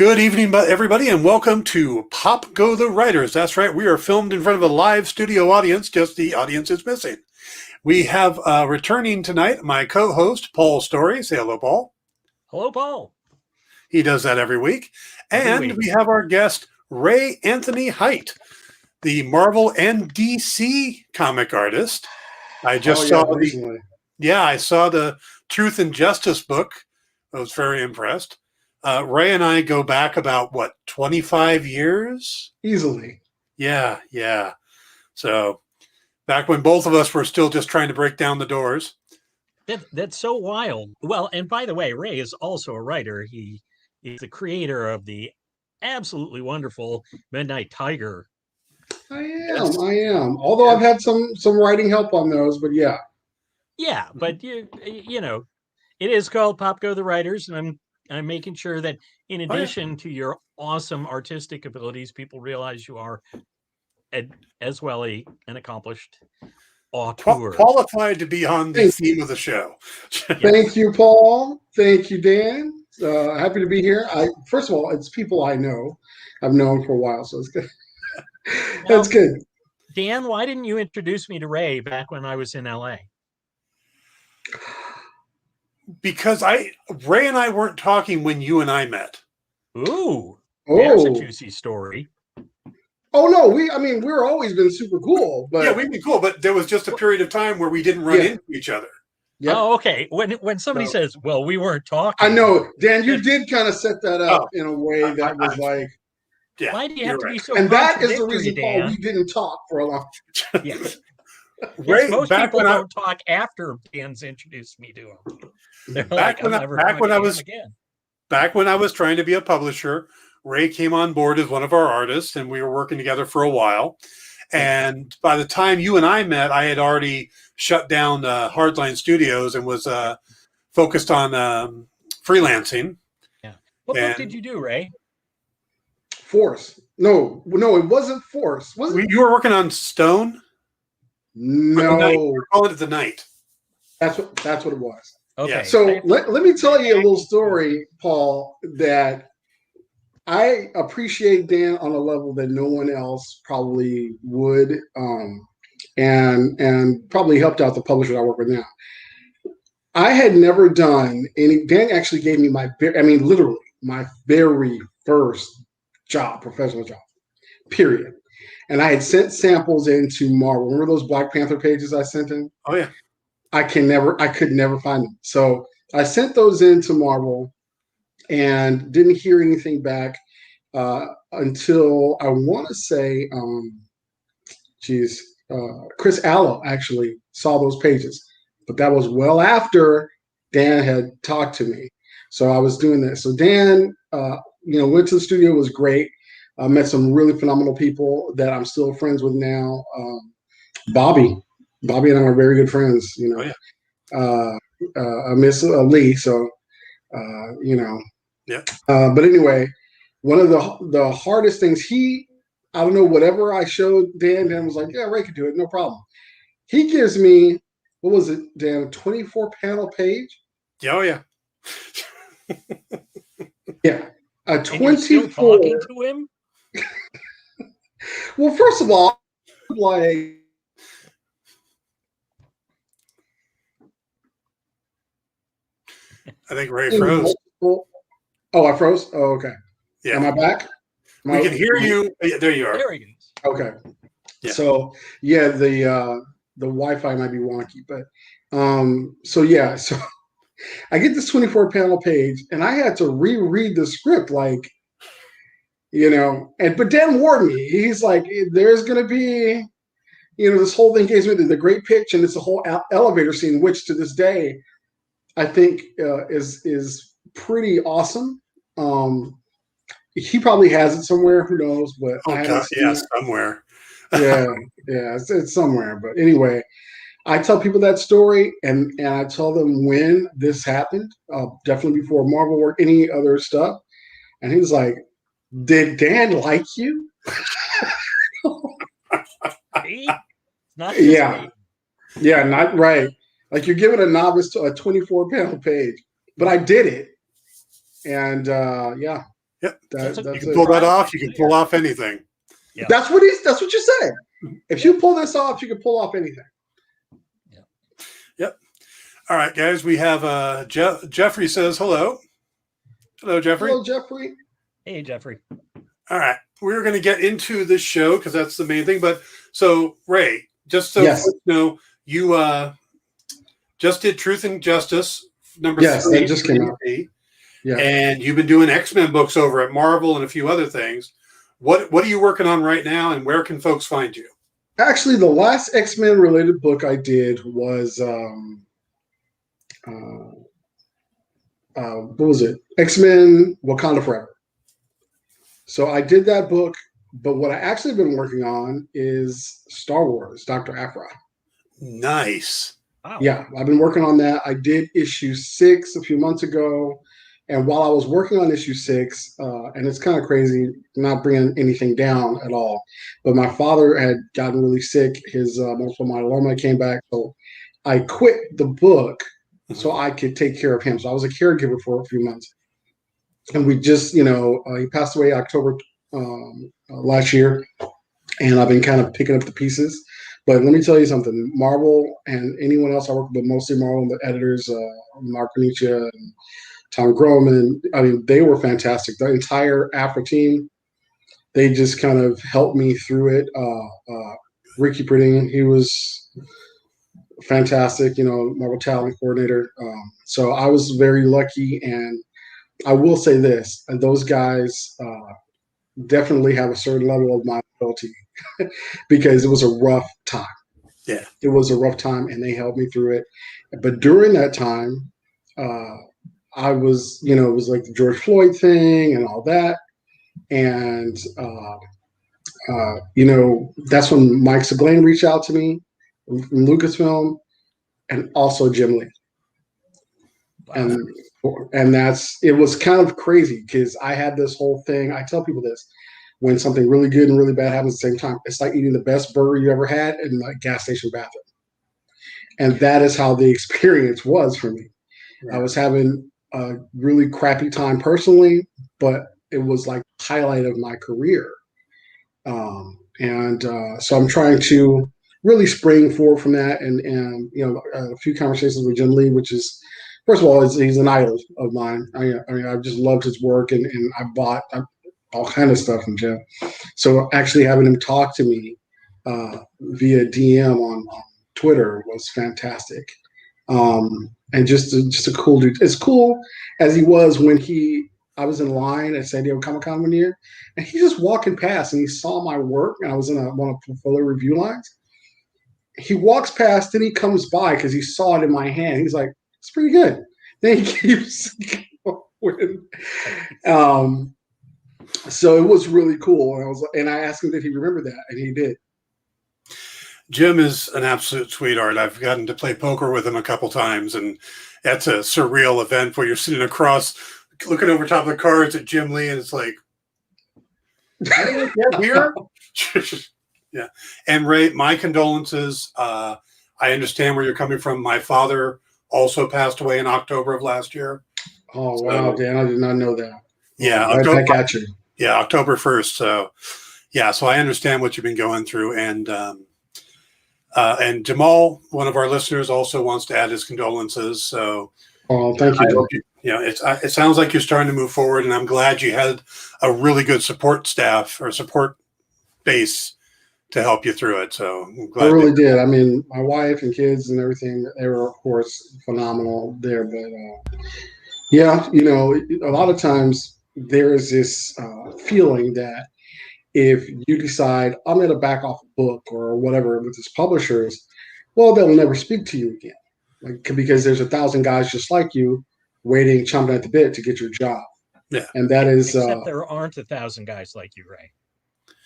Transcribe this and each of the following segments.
Good evening, everybody, and welcome to Pop Go the Writers. That's right, we are filmed in front of a live studio audience, just the audience is missing. We have returning tonight my co-host, Paul Storrie. Say hello, Paul. Hello, Paul. He does that every week. And we have our guest, Ray Anthony Height, the Marvel and DC comic artist. I just saw recently. I saw the Truth and Justice book. I was very impressed. Ray and I go back about, 25 years? Easily. Yeah. So back when both of us were still just trying to break down the doors. That's so wild. Well, and by the way, Ray is also a writer. He's the creator of the absolutely wonderful Midnight Tiger. I am. Although I've had some writing help on those, but yeah. Yeah, but you know, it is called Pop Go the Writers, and I'm making sure that in addition to your awesome artistic abilities, people realize you are as well an accomplished auteur. Qualified to be on the theme of the show. Thank you, Paul. Thank you, Dan. Happy to be here. First of all, it's people I know. I've known for a while, so it's good. That's good. Dan, why didn't you introduce me to Ray back when I was in LA? Because Ray and I weren't talking when you and I met. Ooh, there's a juicy story. Oh no, we're always been super cool, but yeah, we've been cool, but there was just a period of time where we didn't run into each other. Yep. Oh, okay. When somebody says, "Well, we weren't talking," I know, Dan, you did kind of set that up in a way that was like. Yeah, why do you have to be so? And that is the reason Dan? why we didn't talk for a long time. Yeah. Ray, most people don't talk after Dan's introduced me to him. Back when I was trying to be a publisher, Ray came on board as one of our artists, and we were working together for a while. And by the time you and I met, I had already shut down Hardline Studios and was focused on freelancing. Yeah. What book did you do, Ray? Force. No, it wasn't Force. Was it? You were working on Stone? No. We're calling it The Night. That's what it was. Okay. Yeah. So let me tell you a little story, Paul, that I appreciate Dan on a level that no one else probably would, and probably helped out the publisher I work with now. I had never done any. Dan actually gave me literally my very first professional job, period. And I had sent samples into Marvel. Remember those Black Panther pages I sent in? Oh yeah. I could never find them. So I sent those into Marvel and didn't hear anything back until I want to say, Chris Allo actually saw those pages, but that was well after Dan had talked to me. So I was doing that. So Dan, went to the studio, was great. I met some really phenomenal people that I'm still friends with now. Bobby and I are very good friends. I miss Lee, so Yeah. But anyway, one of the hardest things I don't know, whatever I showed Dan was like, yeah, Ray could do it, no problem. He gives me, what was it, Dan, a 24 panel page? Oh yeah. Yeah. A 24. And you're still talking to him? Well, first of all, like, I think Ray froze. Oh, I froze? Oh, okay. Yeah. Am I back? We can hear you. Yeah, there you are. There he is. Okay. Yeah. So yeah, the Wi-Fi might be wonky, but so I get this 24 panel page and I had to reread the script, but Dan warned me. He's like, there's gonna be, this whole thing gives me the great pitch, and it's a whole elevator scene, which to this day I think is pretty awesome. He probably has it somewhere. Who knows? But somewhere. It's somewhere. But anyway, I tell people that story, and I tell them when this happened, definitely before Marvel or any other stuff. And he was like, "Did Dan like you?" Not not right. Like, you're giving a novice a 24 panel page, but I did it, and Yep. That's You can it. pull that off. You can pull off anything. Yeah. That's what you said. If you pull this off, you can pull off anything. Yep. All right, guys. We have Jeffrey says hello. Hello, Jeffrey. Hello, Jeffrey. Hey, Jeffrey. All right. We're going to get into this show because that's the main thing. But so, Ray, just so Yes. folks know, you just did Truth and Justice number Yes, 3. that just came out. Yeah. And you've been doing X-Men books over at Marvel and a few other things. What are you working on right now, and where can folks find you? Actually, the last X-Men related book I did was what was it? X-Men Wakanda Forever. So I did that book, but what I actually been working on is Star Wars, Dr. Aphra. Nice. Wow. Yeah, I've been working on that. I did issue 6 a few months ago. And while I was working on issue 6, and it's kind of crazy, not bringing anything down at all, but my father had gotten really sick. His multiple myeloma came back. So I quit the book so I could take care of him. So I was a caregiver for a few months. And we just, he passed away October last year. And I've been kind of picking up the pieces. But let me tell you something. Marvel and anyone else I work with, but mostly Marvel, the editors, Mark Nietzsche and Tom Groman, I mean, they were fantastic. The entire Afro team, they just kind of helped me through it. Ricky Pritting, he was fantastic, Marvel talent coordinator. So I was very lucky, and I will say this, and those guys definitely have a certain level of my loyalty because it was a rough time. Yeah. It was a rough time, and they helped me through it. But during that time, I was, it was like the George Floyd thing and all that. And, that's when Mike Seglain reached out to me from Lucasfilm, and also Jim Lee. Wow. And it was kind of crazy because I had this whole thing. I tell people this, when something really good and really bad happens at the same time, it's like eating the best burger you ever had in the gas station bathroom. And that is how the experience was for me. Right. I was having a really crappy time personally, but it was like the highlight of my career. So I'm trying to really spring forward from that. And a few conversations with Jim Lee, which is, first of all, he's an idol of mine. I've just loved his work, and I bought all kind of stuff from Jim. So actually having him talk to me via DM on Twitter was fantastic. And just a cool dude. As cool as he was when I was in line at San Diego Comic-Con one year, and he's just walking past, and he saw my work, and I was in one of portfolio review lines. He walks past, then he comes by because he saw it in my hand. He's like, "It's pretty good." Then he keeps going. So it was really cool, and I asked him did he remember that, and he did. Jim is an absolute sweetheart. I've gotten to play poker with him a couple times, and that's a surreal event where you're sitting across, looking over top of the cards at Jim Lee, and it's like, here? Yeah. And Ray, my condolences. I understand where you're coming from. My father also passed away in October of last year. Oh, wow, Dan, I did not know that. Yeah. I got you. Yeah, October 1st. So, yeah, so I understand what you've been going through. And Jamal, one of our listeners, also wants to add his condolences. So, thank you. It sounds like you're starting to move forward, and I'm glad you had a really good support staff or support base to help you through it. So I'm glad I really did. I mean, my wife and kids and everything, they were, of course, phenomenal there. But a lot of times there is this feeling that if you decide I'm going to back off a book or whatever with its publishers, well, they'll never speak to you again, because there's 1,000 guys just like you waiting, chomping at the bit to get your job. Yeah, and that is. Except there aren't 1,000 guys like you, Ray.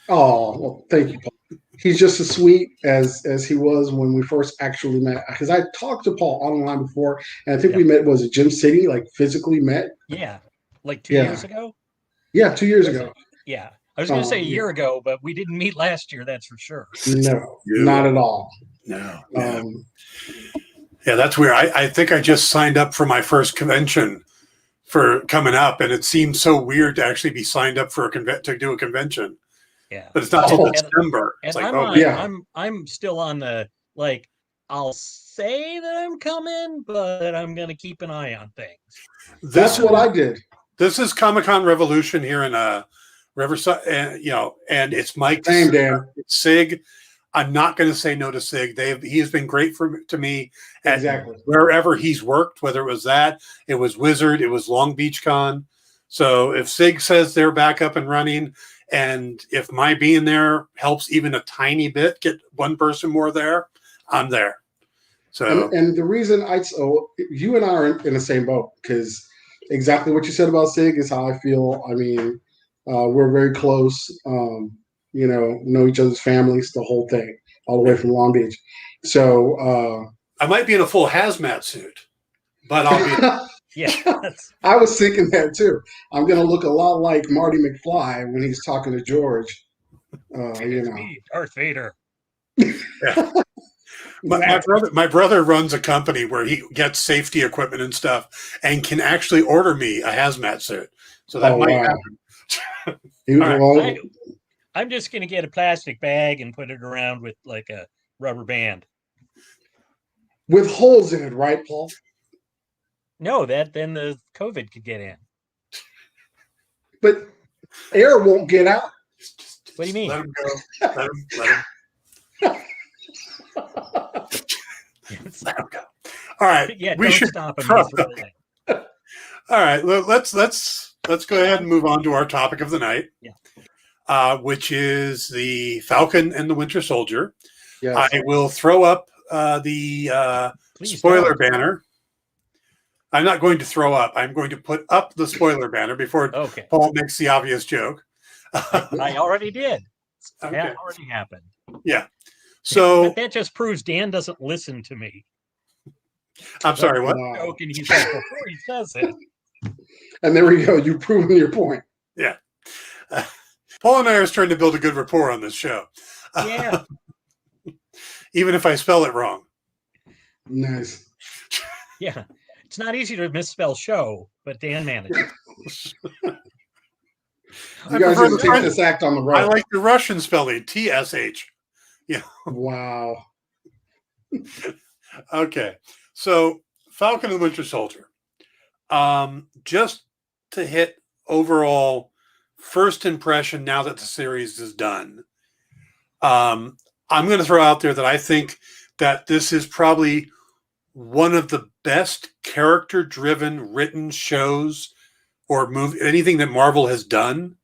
Oh, well, thank you, Paul. He's just as sweet as he was when we first actually met. Because I talked to Paul online before, and I think we met, was it Gym City, like physically met? Yeah, like 2 years ago? Yeah, 2 years ago. Yeah. I was going to say a year ago, but we didn't meet last year, that's for sure. No, not at all. No. Yeah, that's weird. I think I just signed up for my first convention for coming up, and it seems so weird to actually be signed up for to do a convention. Yeah, but it's not till December. And it's like, I'm still on the like. I'll say that I'm coming, but I'm going to keep an eye on things. That's what I did. This is Comic-Con Revolution here in Riverside, and and it's Mike. Same, Dan. Sig. I'm not going to say no to Sig. He has been great to me at exactly wherever he's worked, whether it was it was Wizard, it was Long Beach Con. So if Sig says they're back up and running, and if my being there helps even a tiny bit get one person more there, I'm there. So and the reason you and I are in the same boat, because exactly what you said about Sig is how I feel. I mean, we're very close. Know each other's families, the whole thing, all the way from Long Beach. So I might be in a full hazmat suit, but I'll be. Yeah, I was thinking that too. I'm going to look a lot like Marty McFly when he's talking to George. Me, Darth Vader. Yeah. My brother runs a company where he gets safety equipment and stuff, and can actually order me a hazmat suit. So that might happen. Right. I'm just going to get a plastic bag and put it around with like a rubber band with holes in it, right, Paul? No, then the COVID could get in. But air won't get out. What do you mean? Let him go. Let him. Let him go. All right. Yeah, we should stop him. All right. Let's go ahead and move on to our topic of the night. Yeah. Which is the Falcon and the Winter Soldier. Yes. I will throw up the spoiler banner. I'm not going to throw up. I'm going to put up the spoiler banner before Paul makes the obvious joke. I already did. Okay. That already happened. Yeah. So but that just proves Dan doesn't listen to me. I'm sorry, what? Joking he said before he says it. And there we go. You've proven your point. Yeah. Paul and I are trying to build a good rapport on this show. Yeah. Even if I spell it wrong. Nice. Yeah. It's not easy to misspell show, but Dan manages. You guys got to take this act on the road. I like the Russian spelling, TSH. Yeah. Wow. Okay. So Falcon and the Winter Soldier. Just to hit overall first impression now that the series is done. I'm going to throw out there that I think that this is probably one of the best character-driven written shows or anything that Marvel has done.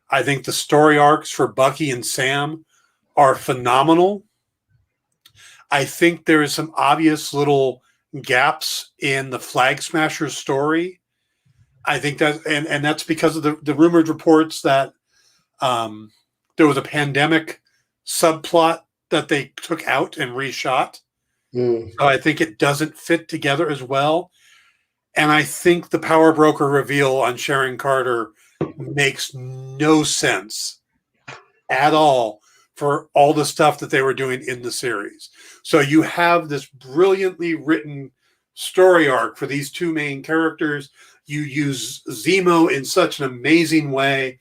I think the story arcs for Bucky and Sam are phenomenal. I think there is some obvious little gaps in the Flag Smasher story. I think that, and that's because of the rumored reports that there was a pandemic subplot that they took out and reshot. So I think it doesn't fit together as well. And I think the power broker reveal on Sharon Carter makes no sense at all for all the stuff that they were doing in the series. So you have this brilliantly written story arc for these two main characters. You use Zemo in such an amazing way.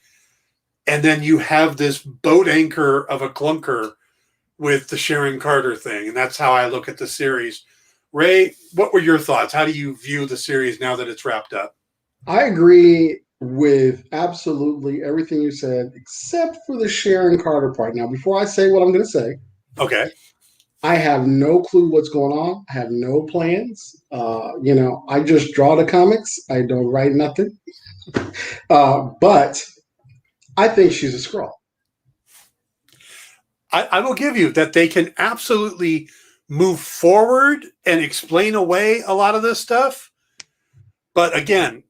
And then you have this boat anchor of a clunker with the Sharon Carter thing. And that's how I look at the series. Ray, what were your thoughts? How do you view the series now that it's wrapped up? I agree with absolutely everything you said, except for the Sharon Carter part. Now, before I say what I'm going to say, okay, I have no clue what's going on. I have no plans. I just draw the comics. I don't write nothing. But I think she's a Skrull. I will give you that they can absolutely move forward and explain away a lot of this stuff. But again,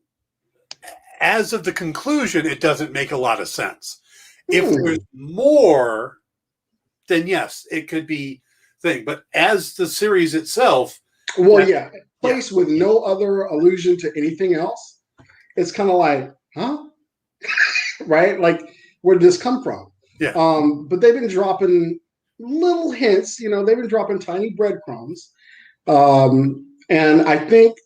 as of the conclusion, it doesn't make a lot of sense. If there's more, then yes, it could be thing. But as the series itself, placed with no other allusion to anything else, it's kind of like, huh? Right? Like, where did this come from? Yeah. But they've been dropping little hints, they've been dropping tiny breadcrumbs. And I think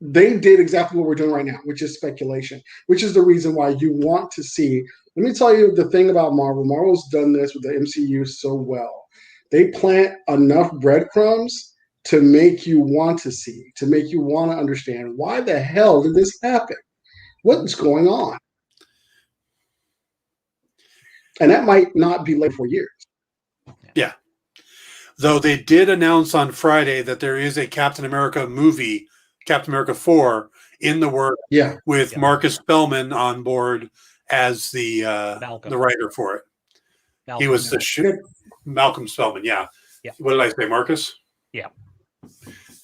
they did exactly what we're doing right now, which is speculation, which is the reason why you want to see. Let me tell you the thing about Marvel. Marvel's done this with the MCU so well. They plant enough breadcrumbs to make you want to see, to make you want to understand why the hell did this happen? What's going on? And that might not be late for years. Yeah. Though they did announce on Friday that there is a Captain America movie, Captain America 4, in the works with Marcus Spellman on board as the writer for it. Malcolm. He was the Malcolm Spellman, yeah. What did I say, Marcus? Yeah.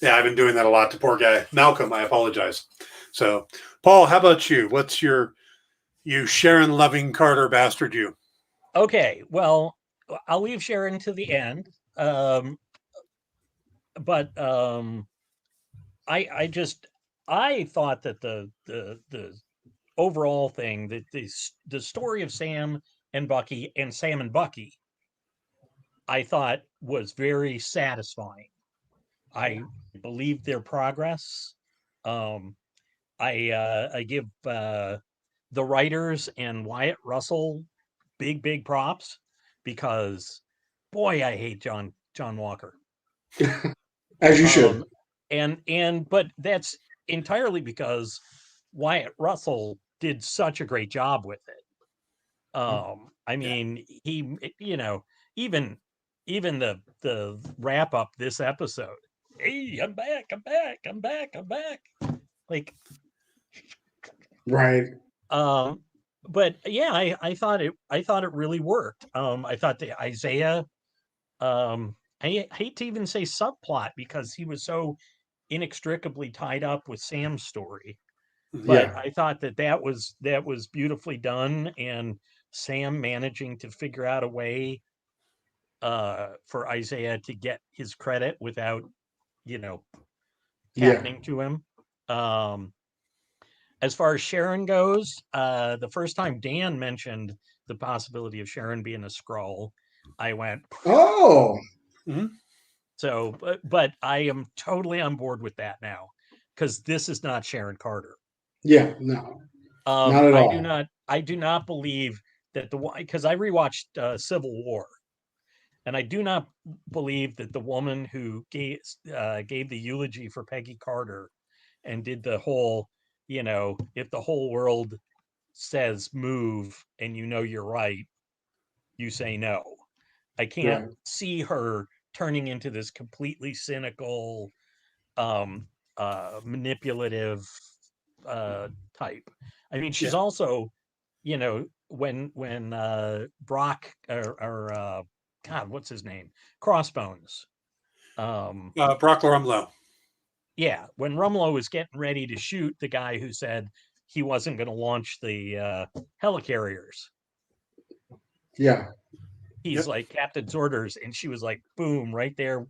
Yeah, I've been doing that a lot to poor guy. Malcolm, I apologize. So, Paul, how about you? What's you Sharon-loving Carter bastard you? Okay, well, I'll leave Sharon to the end. I thought that the overall thing, that the story of Sam and Bucky and Sam and Bucky, I thought was very satisfying. I believed their progress. I give the writers and Wyatt Russell big props, because boy, I hate John Walker. As you should. But that's entirely because Wyatt Russell did such a great job with it. I mean, he, even the wrap up this episode. Hey, I'm back. Like, right. But yeah, I thought it really worked. I thought the Isaiah, I hate to even say subplot, because he was so inextricably tied up with Sam's story. But I thought that was beautifully done, and Sam managing to figure out a way for Isaiah to get his credit without, happening to him. As far as Sharon goes, the first time Dan mentioned the possibility of Sharon being a Skrull, I went, oh. Mm-hmm. So, but I am totally on board with that now, because this is not Sharon Carter. Yeah, no, not at all. I do not believe that because I rewatched Civil War, and I do not believe that the woman who gave the eulogy for Peggy Carter and did the whole, if the whole world says move and you're right, you say no. I can't see her turning into this completely cynical, manipulative type. I mean, she's also, when Brock or God, what's his name? Crossbones. Brock Rumlow. Yeah, when Rumlow was getting ready to shoot the guy who said he wasn't going to launch the helicarriers. Yeah. He's like, Captain's orders. And she was like, boom, right there,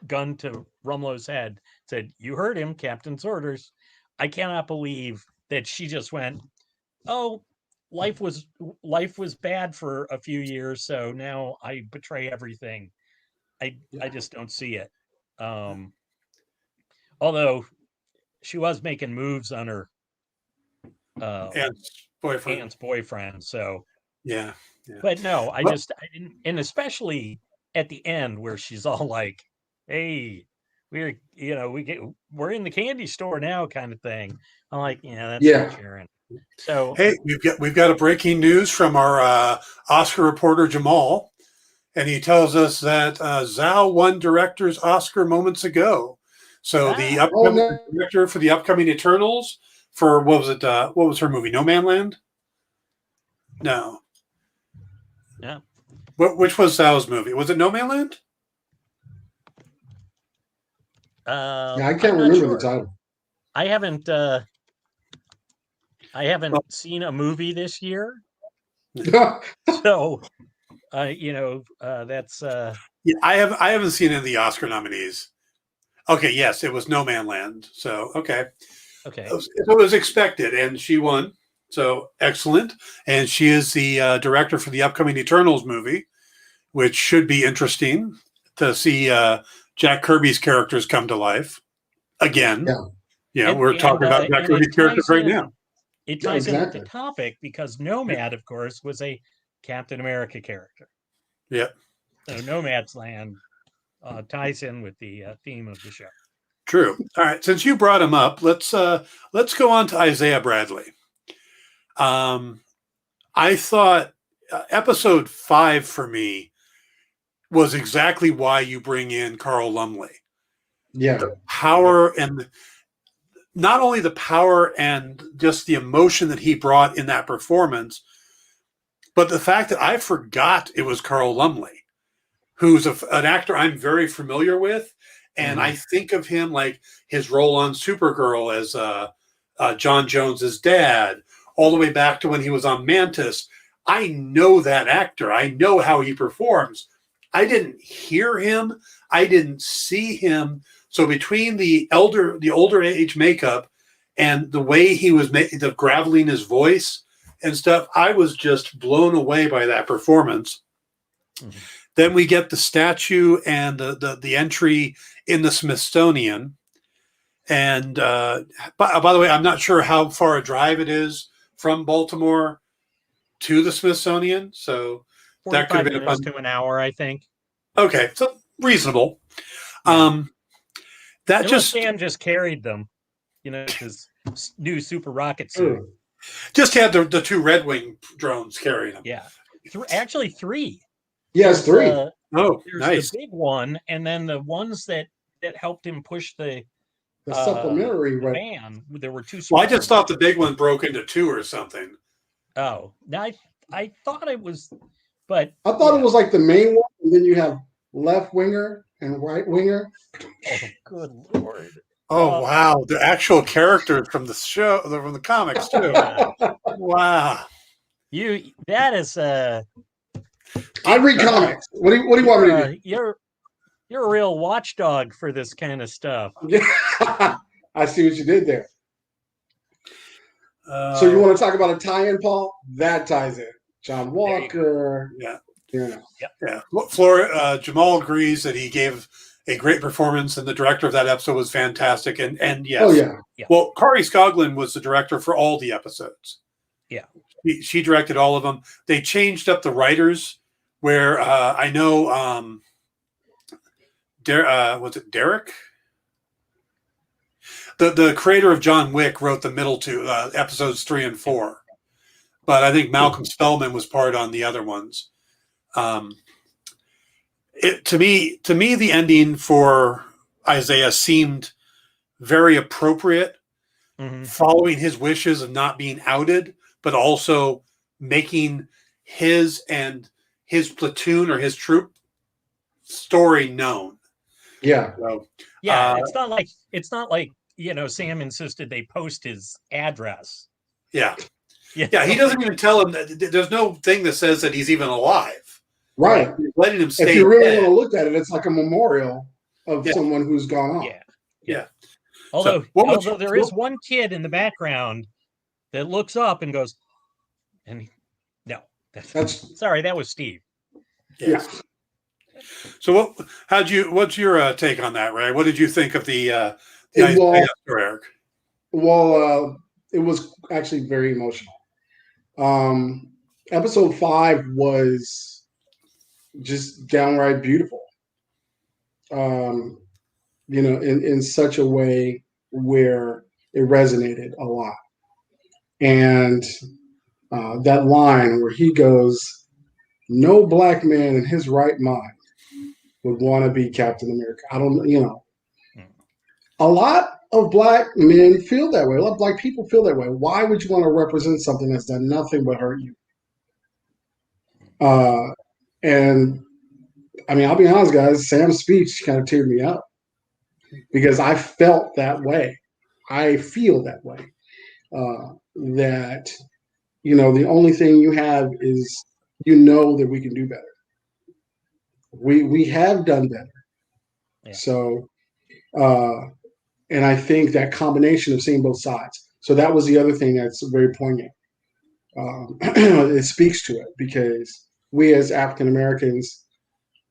gun to Rumlow's head, said, you heard him, Captain's orders. I cannot believe that she just went, oh, life was bad for a few years, so now I betray everything. I just don't see it. Although she was making moves on her Aunt's boyfriend. So yeah. But no, I didn't, and especially at the end where she's all like, "Hey, we're in the candy store now," kind of thing. I'm like, yeah, that's not Sharon. So hey, we've got a breaking news from our Oscar reporter Jamal, and he tells us that Zhao won director's Oscar moments ago. So the upcoming director for the upcoming Eternals, for what was her movie? No Man Land? No. Yeah. Which was Zhao's movie? Was it No Man Land? I can't remember the title. I haven't seen a movie this year. So that's yeah, I haven't seen any of the Oscar nominees. Okay, yes, it was No Man Land. So okay. So it was expected, and she won. So excellent. And she is the director for the upcoming Eternals movie, which should be interesting to see Jack Kirby's characters come to life again. Yeah, we're talking about Jack Kirby's characters right now. It ties in with exactly. the topic because Nomad, of course, was a Captain America character. Yeah. So Nomad's Land ties in with the theme of the show. True. All right. Since you brought him up, let's go on to Isaiah Bradley. I thought episode 5 for me was exactly why you bring in Carl Lumley. Yeah. The power and not only the power and just the emotion that he brought in that performance, but the fact that I forgot it was Carl Lumley, who's an actor I'm very familiar with. And I think of him like his role on Supergirl as John Jones's dad, all the way back to when he was on Mantis. I know that actor. I know how he performs. I didn't hear him. I didn't see him. So between the older age makeup and the way he was the graveling his voice and stuff, I was just blown away by that performance. Mm-hmm. Then we get the statue and the entry in the Smithsonian. And by the way, I'm not sure how far a drive it is from Baltimore to the Smithsonian. So that could have been minutes to an hour, I think. Okay, so reasonable. Yeah. That Sam just carried them, his new super rocket suit. Just had the 2 Red Wing drones carrying them. Yeah, actually 3. Yes, 3. There's nice. The big one, and then the ones that helped him push the supplementary van. There were 2. Well, I just thought the big one broke into 2 or something. Oh, I thought it was, but I thought it was like the main one, and then you have left winger and right winger. Oh, good Lord! Oh wow, the actual characters from the show, from the comics too. Wow, that is I read comics. What do you want me to do? You're a real watchdog for this kind of stuff. Yeah, I see what you did there. So you want to talk about a tie-in, Paul? That ties in. John Walker. Yeah. Yeah. Well, Jamal agrees that he gave a great performance, and the director of that episode was fantastic. And yes. Oh yeah. Well, Kari Skoglund was the director for all the episodes. Yeah. She directed all of them. They changed up the writers where I know was it Derek? The creator of John Wick wrote the middle 2 episodes 3 and 4, but I think Malcolm Spellman was part on the other ones. To me, the ending for Isaiah seemed very appropriate, following his wishes of not being outed, but also making his and his platoon or his troop story known. Yeah. So, it's not like Sam insisted they post his address. Yeah. He doesn't even tell him that there's no thing that says that he's even alive. Right. He's letting him stay. If you really dead. want to look at it, it's like a memorial of someone who's gone on. Yeah. Although there is one kid in the background that looks up and goes, sorry, that was Steve. Yeah. So what's your take on that, Ray? What did you think of the Isaiah story arc? Well, it was actually very emotional. Episode 5 was just downright beautiful. In such a way where it resonated a lot. And that line where he goes, "No black man in his right mind would want to be Captain America." A lot of black men feel that way. A lot of black people feel that way. Why would you want to represent something that's done nothing but hurt you? And I mean, I'll be honest, guys, Sam's speech kind of teared me up because I felt that way. I feel that way. That, the only thing you have is, that we can do better. We have done better. Yeah. So, and I think that combination of seeing both sides. So that was the other thing that's very poignant. It speaks to it because we as African Americans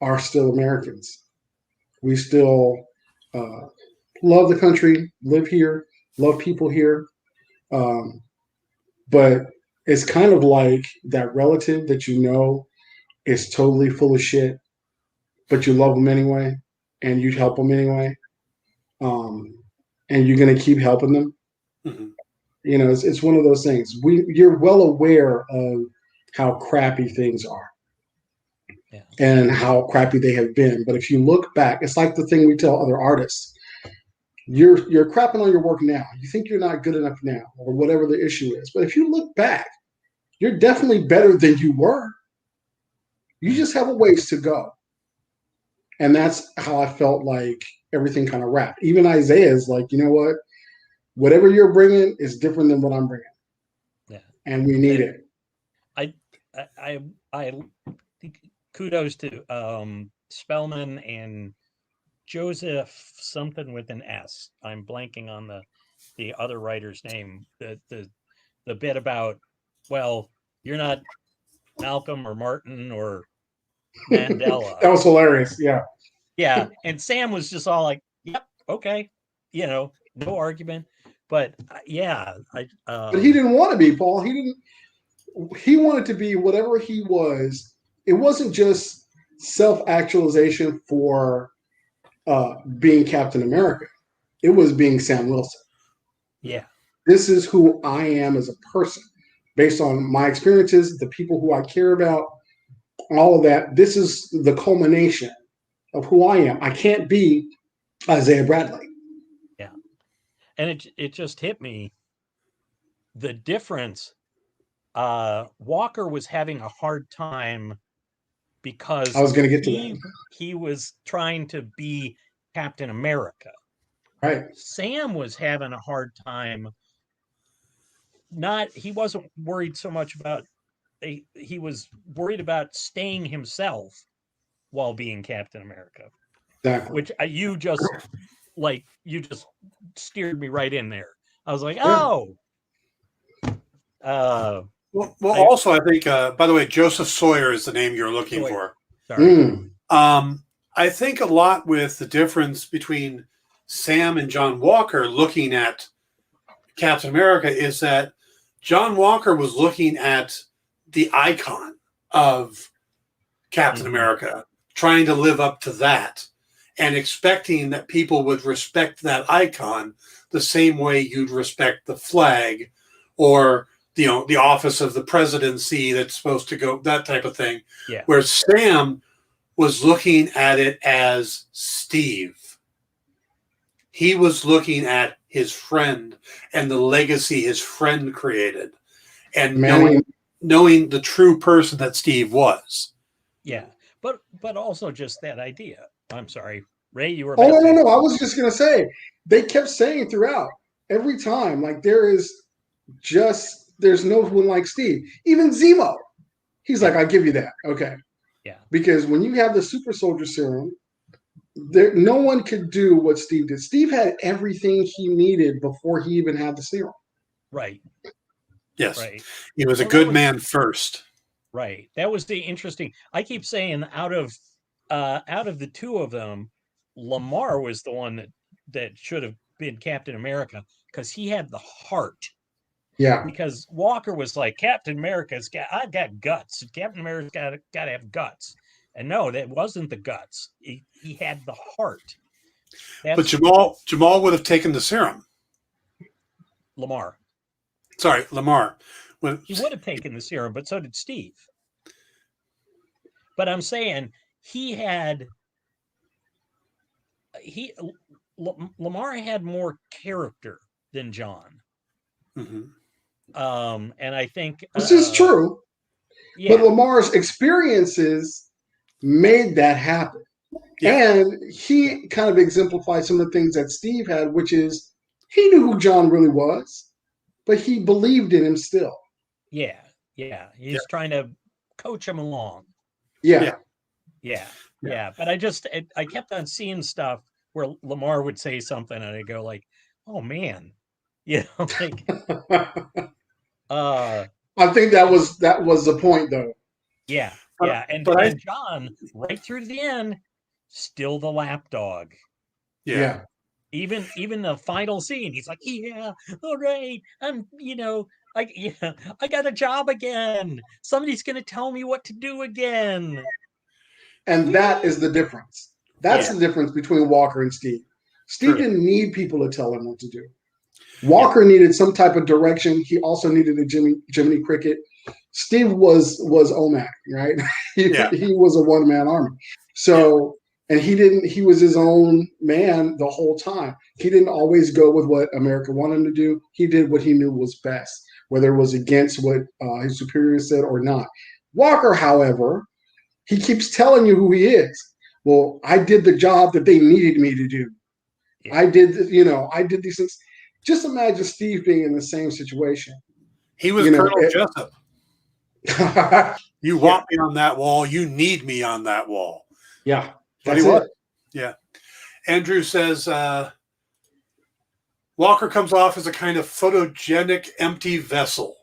are still Americans. We still love the country, live here, love people here. But it's kind of like that relative that you know is totally full of shit, but you love them anyway, and you'd help them anyway, and you're gonna keep helping them. Mm-hmm. You know, it's one of those things. You're well aware of how crappy things are, yeah, and how crappy they have been. But if you look back, it's like the thing we tell other artists: you're crapping on your work now. You think you're not good enough now, or whatever the issue is. But if you look back, you're definitely better than you were. You just have a ways to go. And that's how I felt like everything kind of wrapped. Even Isaiah is like, you know what? Whatever you're bringing is different than what I'm bringing. yeah. And we need it. I think kudos to Spellman and Joseph something with an S. I'm blanking on the other writer's name. The bit about, well, you're not Malcolm or Martin or Mandela. That was hilarious. Yeah. Yeah. And Sam was just all like, yep, okay. You know, no argument. But yeah. But he didn't want to be, Paul. He wanted to be whatever he was. It wasn't just self-actualization for being Captain America. It was being Sam Wilson. Yeah. This is who I am as a person, based on my experiences, the people who I care about, all of that. This is the culmination of who I am. I can't be Isaiah Bradley. Yeah. And it just hit me, the difference. Walker was having a hard time because I was going to get to that. He was trying to be Captain America. Right. Sam was having a hard time. He wasn't worried so much about, he was worried about staying himself while being Captain America. Exactly. Which you just steered me right in there. I was like, oh. Also, I think, by the way, Joseph Sawyer is the name you're looking for. Sorry. I think a lot with the difference between Sam and John Walker looking at Captain America is that John Walker was looking at the icon of Captain America, trying to live up to that and expecting that people would respect that icon the same way you'd respect the flag or the office of the presidency that's supposed to go, that type of thing. Yeah. Where Sam was looking at it as Steve. He was looking at his friend and the legacy his friend created, and knowing the true person that Steve was. Yeah, but also just that idea. I'm sorry, Ray, you were. No. I was just gonna say they kept saying throughout every time, like there's no one like Steve. Even Zemo, he's like, I'll give you that, okay. Yeah. Because when you have the super soldier serum, no one could do what Steve did. Steve had everything he needed before he even had the serum. Right. Yes. Right. He was a good man first. Right. That was the interesting. I keep saying out of the two of them, Lamar was the one that should have been Captain America because he had the heart. Yeah. Because Walker was like, Captain America's I got guts. Captain America's got to have guts. And no, that wasn't the guts. He had the heart. But Jamal would have taken the serum. Lamar. Sorry, Lamar. He would have taken the serum, but so did Steve. But I'm saying Lamar had more character than John. Mm-hmm. And I think this is true. Yeah. But Lamar's experiences made that happen. Yeah. And he kind of exemplified some of the things that Steve had, which is he knew who John really was, but he believed in him still. Yeah. Yeah. He's trying to coach him along. Yeah. Yeah. Yeah. But I kept on seeing stuff where Lamar would say something and I go like, oh man, like I think that was the point though. Yeah. Yeah. And John, right through to the end, still the lapdog. Yeah. Even the final scene, he's like, yeah, all right, I got a job again. Somebody's gonna tell me what to do again. And that is the difference. That's the difference between Walker and Steve. Steve didn't need people to tell him what to do. Walker needed some type of direction. He also needed a Jiminy Cricket. Steve was OMAC, right? He was a one-man army. So, and he was his own man the whole time. He didn't always go with what America wanted him to do. He did what he knew was best, whether it was against what his superiors said or not. Walker, however, he keeps telling you who he is. Well, I did the job that they needed me to do. Yeah. I did these things. Just imagine Steve being in the same situation. He was Colonel Jessup. You want me on that wall. You need me on that wall. Yeah. That's it. Yeah. Andrew says Walker comes off as a kind of photogenic, empty vessel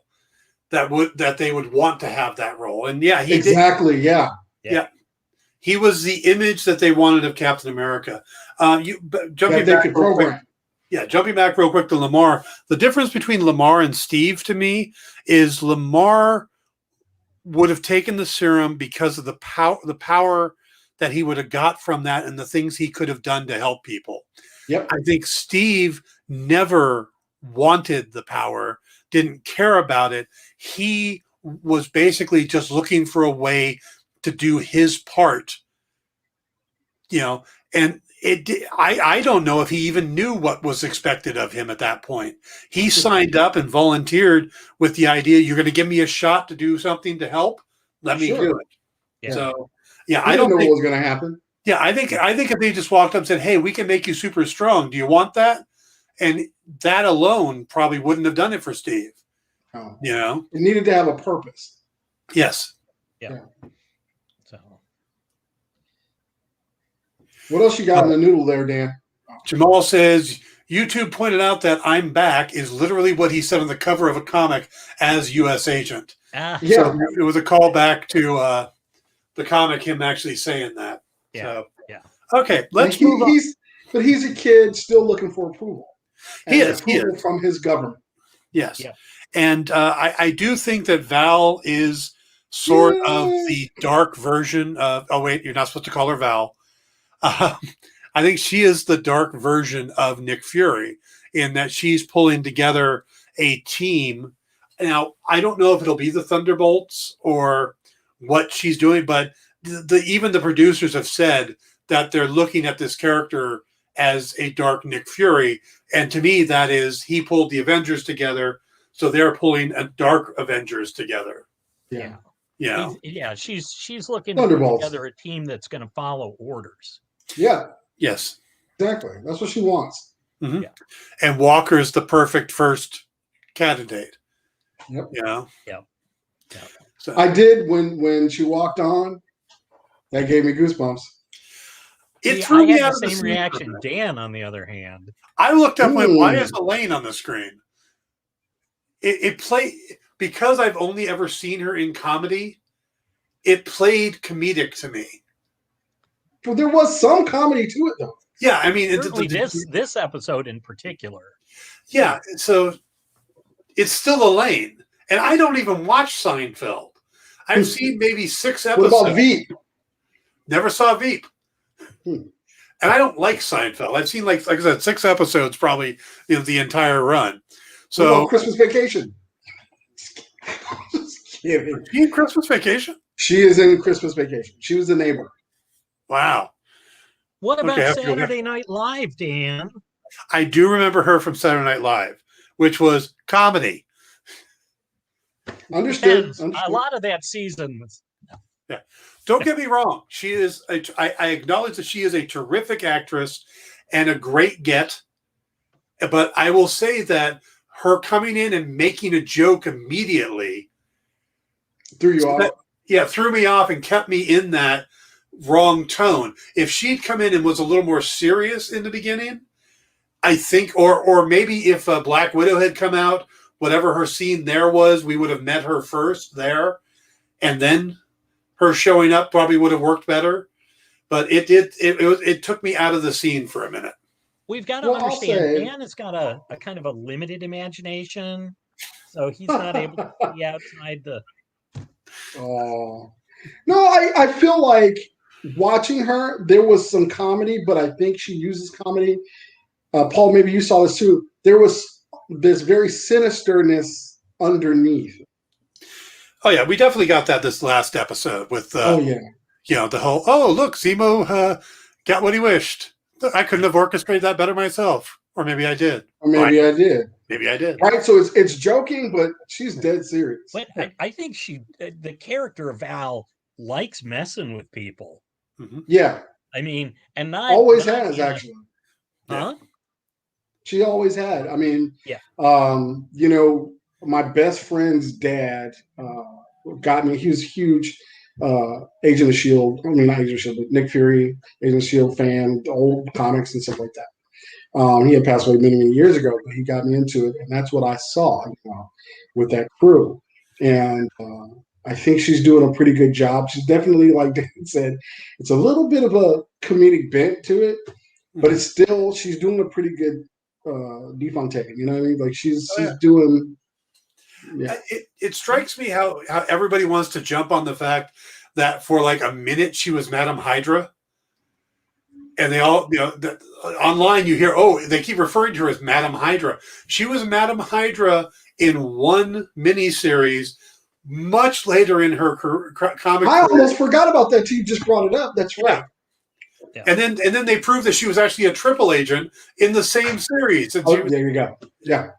that they would want to have that role. And he exactly did. Yeah. He was the image that they wanted of Captain America. Jumping back real quick to Lamar. The difference between Lamar and Steve to me is Lamar would have taken the serum because of the power that he would have got from that and the things he could have done to help people. Yep. I think Steve never wanted the power, didn't care about it. He was basically just looking for a way to do his part, and I don't know if he even knew what was expected of him at that point. He signed up and volunteered with the idea, you're going to give me a shot to do something to help. Let me do it. Yeah. So, I don't know what was going to happen. Yeah, I think if they just walked up and said, hey, we can make you super strong. Do you want that? And that alone probably wouldn't have done it for Steve. Oh. It needed to have a purpose. Yes. Yeah. So, what else you got in the noodle there, Dan? Jamal says, YouTube pointed out that I'm back is literally what he said on the cover of a comic as U.S. agent. So it was a callback to the comic, him actually saying that. Yeah. So, yeah. Okay, let's move on. But he's a kid still looking for approval. He is from his government. Yes. Yeah. And I do think that Val is sort of the dark version of, oh, wait, you're not supposed to call her Val. I think she is the dark version of Nick Fury in that she's pulling together a team. Now, I don't know if it'll be the Thunderbolts or what she's doing, but even the producers have said that they're looking at this character as a dark Nick Fury. And to me, that is, he pulled the Avengers together, so they're pulling a dark Avengers together. Yeah. Yeah. She's looking to put together a team that's going to follow orders. Yeah. Yes. Exactly. That's what she wants. Mm-hmm. Yeah. And Walker's the perfect first candidate. Yep. Yeah. So I did when she walked on, that gave me goosebumps. It threw me out of the same reaction. Dan, on the other hand, I looked up, went, why is Elaine on the screen? It played, because I've only ever seen her in comedy, it played comedic to me. Well, there was some comedy to it, though. Yeah, I mean, certainly this episode in particular. Yeah, so it's still Elaine, and I don't even watch Seinfeld. I've seen maybe 6 episodes. What about Veep? Never saw Veep. And I don't like Seinfeld. I've seen, like I said, 6 episodes probably the entire run. So Christmas Vacation. Just kidding. Is she in Christmas Vacation? She is in Christmas Vacation. She was the neighbor. Wow. What about Saturday Night Live, Dan? I do remember her from Saturday Night Live, which was comedy. Understood. A lot of that season was. Yeah. Don't get me wrong. She is. I acknowledge that she is a terrific actress and a great get. But I will say that her coming in and making a joke immediately threw you off. Threw me off and kept me in that wrong tone. If she'd come in and was a little more serious in the beginning, I think, or maybe if Black Widow had come out, whatever her scene there was, we would have met her first there, and then her showing up probably would have worked better. But it took me out of the scene for a minute. we've got to understand Dan has got a kind of a limited imagination, so he's not able to see outside the. Oh no, I feel like watching her, there was some comedy, but I think she uses comedy. Paul, maybe you saw this too. There was this very sinisterness underneath. Oh yeah, we definitely got that this last episode with the whole look, Zemo got what he wished. I couldn't have orchestrated that better myself, or maybe I did. Or maybe I did. Maybe I did. Right, so it's joking, but she's dead serious. But I think the character of Val likes messing with people. Mm-hmm. Yeah, I mean, and not always has actually. Huh? She always had. I mean, yeah. My best friend's dad got me. He was a huge Agent of S.H.I.E.L.D. I mean, not Agent of S.H.I.E.L.D., but Nick Fury, Agent of S.H.I.E.L.D. fan, old comics and stuff like that. He had passed away many, many years ago, but he got me into it, and that's what I saw with that crew. And I think she's doing a pretty good job. She's definitely, like Dan said, it's a little bit of a comedic bent to it, but it's still, she's doing a pretty good defontaine. You know what I mean? Like she's doing. Yeah. It strikes me how everybody wants to jump on the fact that for like a minute she was Madame Hydra, and they all online you hear they keep referring to her as Madame Hydra. She was Madame Hydra in one miniseries much later in her comic. I almost forgot about that. You just brought it up. That's right. Yeah. And then they proved that she was actually a triple agent in the same series. There you go. Yeah.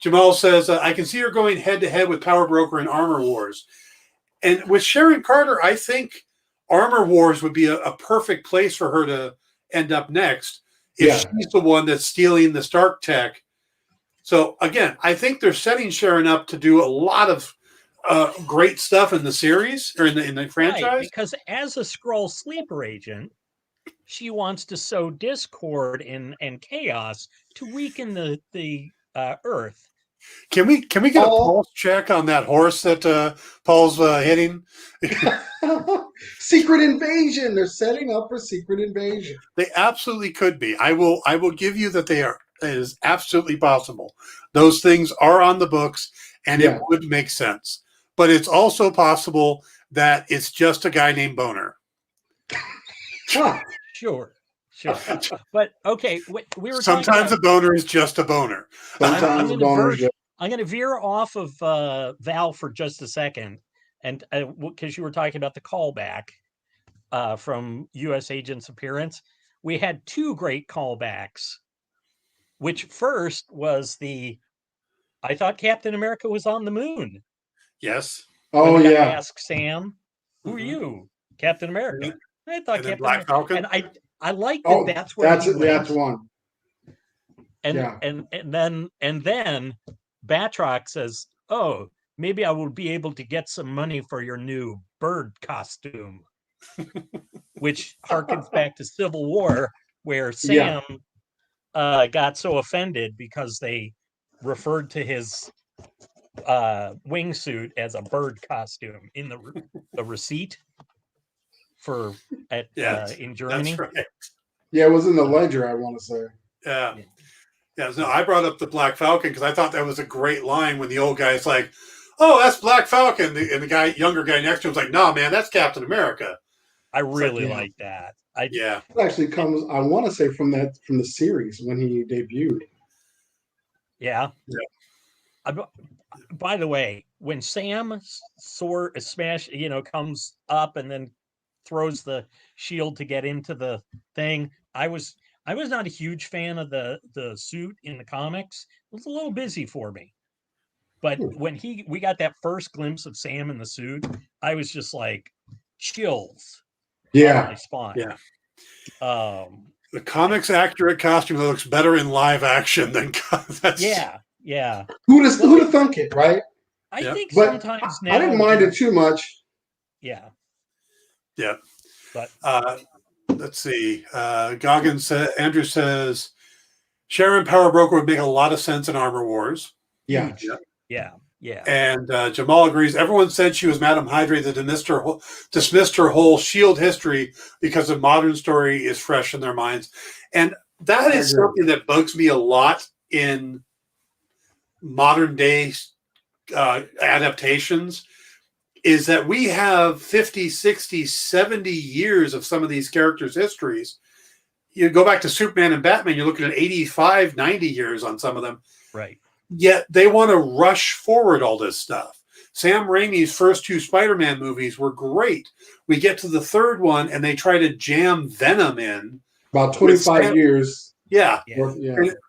Jamal says, I can see her going head-to-head with Power Broker in Armor Wars. And with Sharon Carter, I think Armor Wars would be a perfect place for her to end up next if she's the one that's stealing the Stark tech. So, again, I think they're setting Sharon up to do a lot of great stuff in the series or in the franchise. Right, because as a Skrull sleeper agent, she wants to sow discord and chaos to weaken the Earth. Can we get a pulse check on that horse that Paul's hitting? Secret invasion. They're setting up for secret invasion. They absolutely could be. I will give you that they are. It is absolutely possible. Those things are on the books, and it would make sense. But it's also possible that it's just a guy named Boner. Sure. But okay, we were sometimes a boner is just a boner. Sometimes a boner is just. I'm going to veer off of Val for just a second, and because you were talking about the callback from U.S. Agent's appearance, we had two great callbacks. Which first was I thought Captain America was on the moon. Yes. Oh when yeah. I asked Sam, "Who are you, Captain America?" I thought Captain Black America, Falcon. and I like that. That's where that's one. And then Batroc says, "Oh, maybe I will be able to get some money for your new bird costume," which harkens back to Civil War, where Sam got so offended because they referred to his wingsuit as a bird costume in the receipt for in Germany. That's right. Yeah, it was in the ledger, I want to say. Yeah. No, I brought up the Black Falcon because I thought that was a great line when the old guy's like, "Oh, that's Black Falcon," and the younger guy next to him was like, "No, man, that's Captain America." I really like that. It actually comes, I want to say, from the series when he debuted. Yeah. By the way, when Sam sword comes up and then throws the shield to get into the thing, I was not a huge fan of the suit in the comics. It was a little busy for me. But when we got that first glimpse of Sam in the suit, I was just like chills. Yeah. On my spine. Yeah. The comics accurate costume that looks better in live action than Yeah. Who'd have thunk it, right? I think but sometimes now I didn't mind it too much. Yeah. But let's see. Andrew says Sharon Power Broker would make a lot of sense in Armor Wars. Yeah. And Jamal agrees. Everyone said she was Madame Hydra that dismissed her whole S.H.I.E.L.D. history because the modern story is fresh in their minds. And That is something that bugs me a lot in modern day adaptations, is that we have 50, 60, 70 years of some of these characters' histories. You go back to Superman and Batman, you're looking at 85, 90 years on some of them. Right. Yet they want to rush forward all this stuff. Sam Raimi's first 2 Spider-Man movies were great. We get to the third one and they try to jam Venom in. About 25 years. Yeah. Yeah.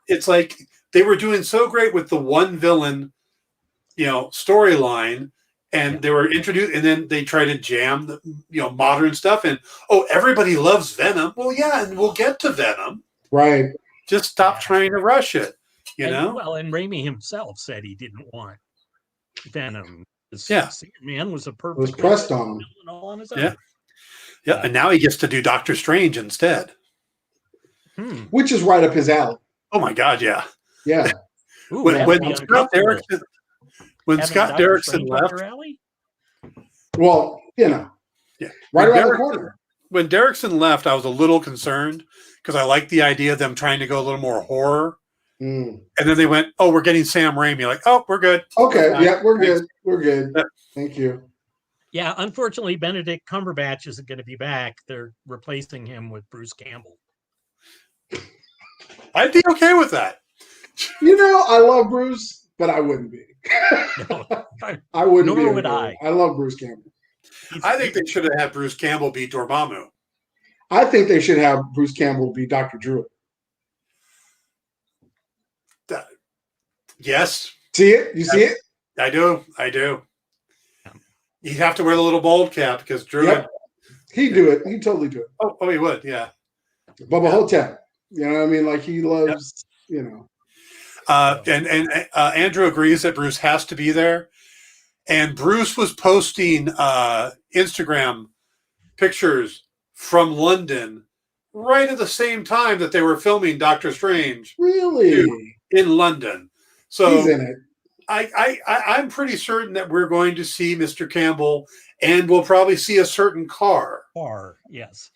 It's like they were doing so great with the one villain, storyline, and they were introduced, and then they try to jam the modern stuff in. Oh, everybody loves Venom. Well, yeah, and we'll get to Venom. Right. Just stop trying to rush it. Well, and Raimi himself said he didn't want Venom. Man was a perfect. It was pressed on him. All on his own. Yeah, and now he gets to do Doctor Strange instead, which is right up his alley. Oh my God, yeah. Yeah. Ooh, when Scott Derrickson left. Well, right around the corner. When Derrickson left, I was a little concerned because I liked the idea of them trying to go a little more horror. And then they went, "Oh, we're getting Sam Raimi." Like, "Oh, we're good." Okay, we're good. We're good. Thank you. Yeah, unfortunately, Benedict Cumberbatch isn't going to be back. They're replacing him with Bruce Campbell. I'd be okay with that. I love Bruce, but I wouldn't be. No, I wouldn't be. Nor would I. I love Bruce Campbell. I think they should have had Bruce Campbell be Dormammu. I think they should have Bruce Campbell be Dr. Druid. Yes. See it? You see it? I do. You'd have to wear the little bald cap because Druid. Yep. He'd do it. He'd totally do it. Oh, he would. Yeah. Bubba Hotep. You know what I mean? Like he loves, And Andrew agrees that Bruce has to be there. And Bruce was posting Instagram pictures from London right at the same time that they were filming Doctor Strange. Really? In London. So he's in it. I'm pretty certain that we're going to see Mr. Campbell, and we'll probably see a certain car. Yes.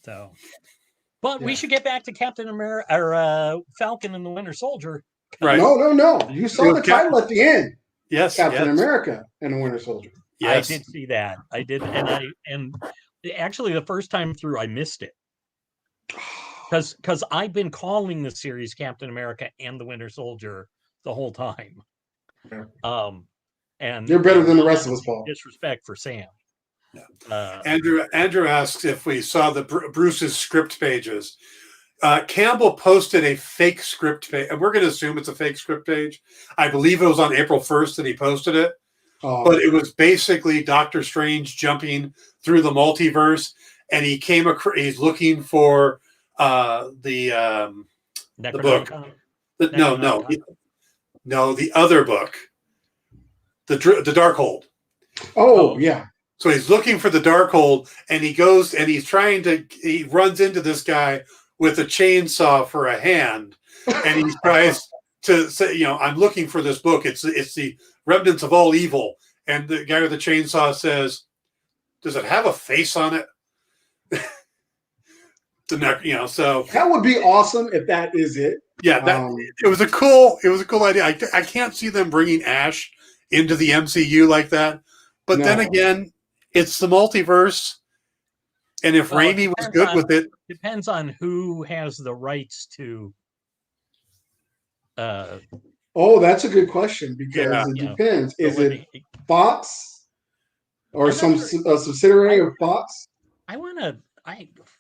So, but we should get back to Captain America or Falcon and the Winter Soldier. Right? No. You saw the title at the end. Yes, Captain America and the Winter Soldier. Yes. I did see that. I did, and actually the first time through I missed it. Because I've been calling the series Captain America and the Winter Soldier the whole time. And you're better than the rest of us, Paul. Disrespect for Sam. Andrew asks if we saw the Bruce's script pages. Campbell posted a fake script page, and we're going to assume it's a fake script page. I believe it was on April 1st that he posted it, but it was basically Doctor Strange jumping through the multiverse, and he's looking for the book. No, the other book, the Darkhold. Oh, yeah. So he's looking for the Darkhold, and he goes and he runs into this guy with a chainsaw for a hand, and he tries to say, I'm looking for this book. It's the remnants of all evil. And the guy with the chainsaw says, "Does it have a face on it?" So that would be awesome if that is it. Yeah, it was a cool idea. I can't see them bringing Ash into the MCU like that. But then again, it's the multiverse, and if Raimi was good with it, depends on who has the rights to. That's a good question because it depends. Is it Fox or some subsidiary of Fox?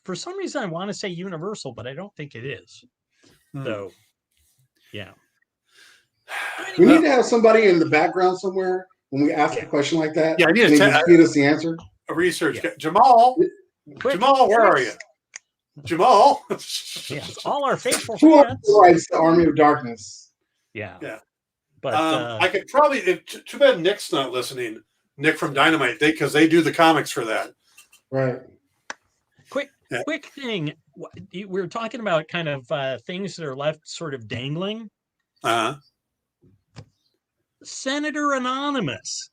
For some reason, I want to say Universal, but I don't think it is. So, yeah. We need to have somebody in the background somewhere when we ask a question like that. Yeah, I need to feed us the answer. A research. Yeah. Jamal, where are you? Jamal. Yes, all our faithful fans. Who writes the Army of Darkness? Yeah. But I could probably. Too bad Nick's not listening. Nick from Dynamite, because they do the comics for that. Right. Quick thing. We were talking about kind of things that are left sort of dangling. Senator Anonymous.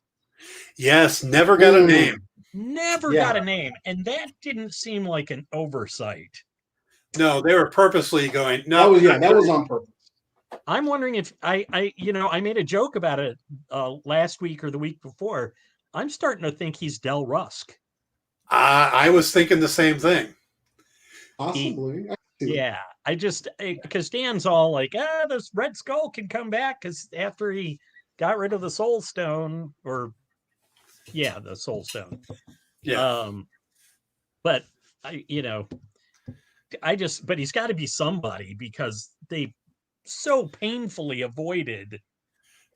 Yes, never got a name. Never got a name. And that didn't seem like an oversight. No, they were purposely going. That No, was on purpose. I'm wondering if I made a joke about it last week or the week before. I'm starting to think he's Del Rusk. I was thinking the same thing. Possibly. Yeah, because Dan's all like, this Red Skull can come back because after he got rid of the Soul Stone, the Soul Stone. Yeah. But but he's got to be somebody because they so painfully avoided.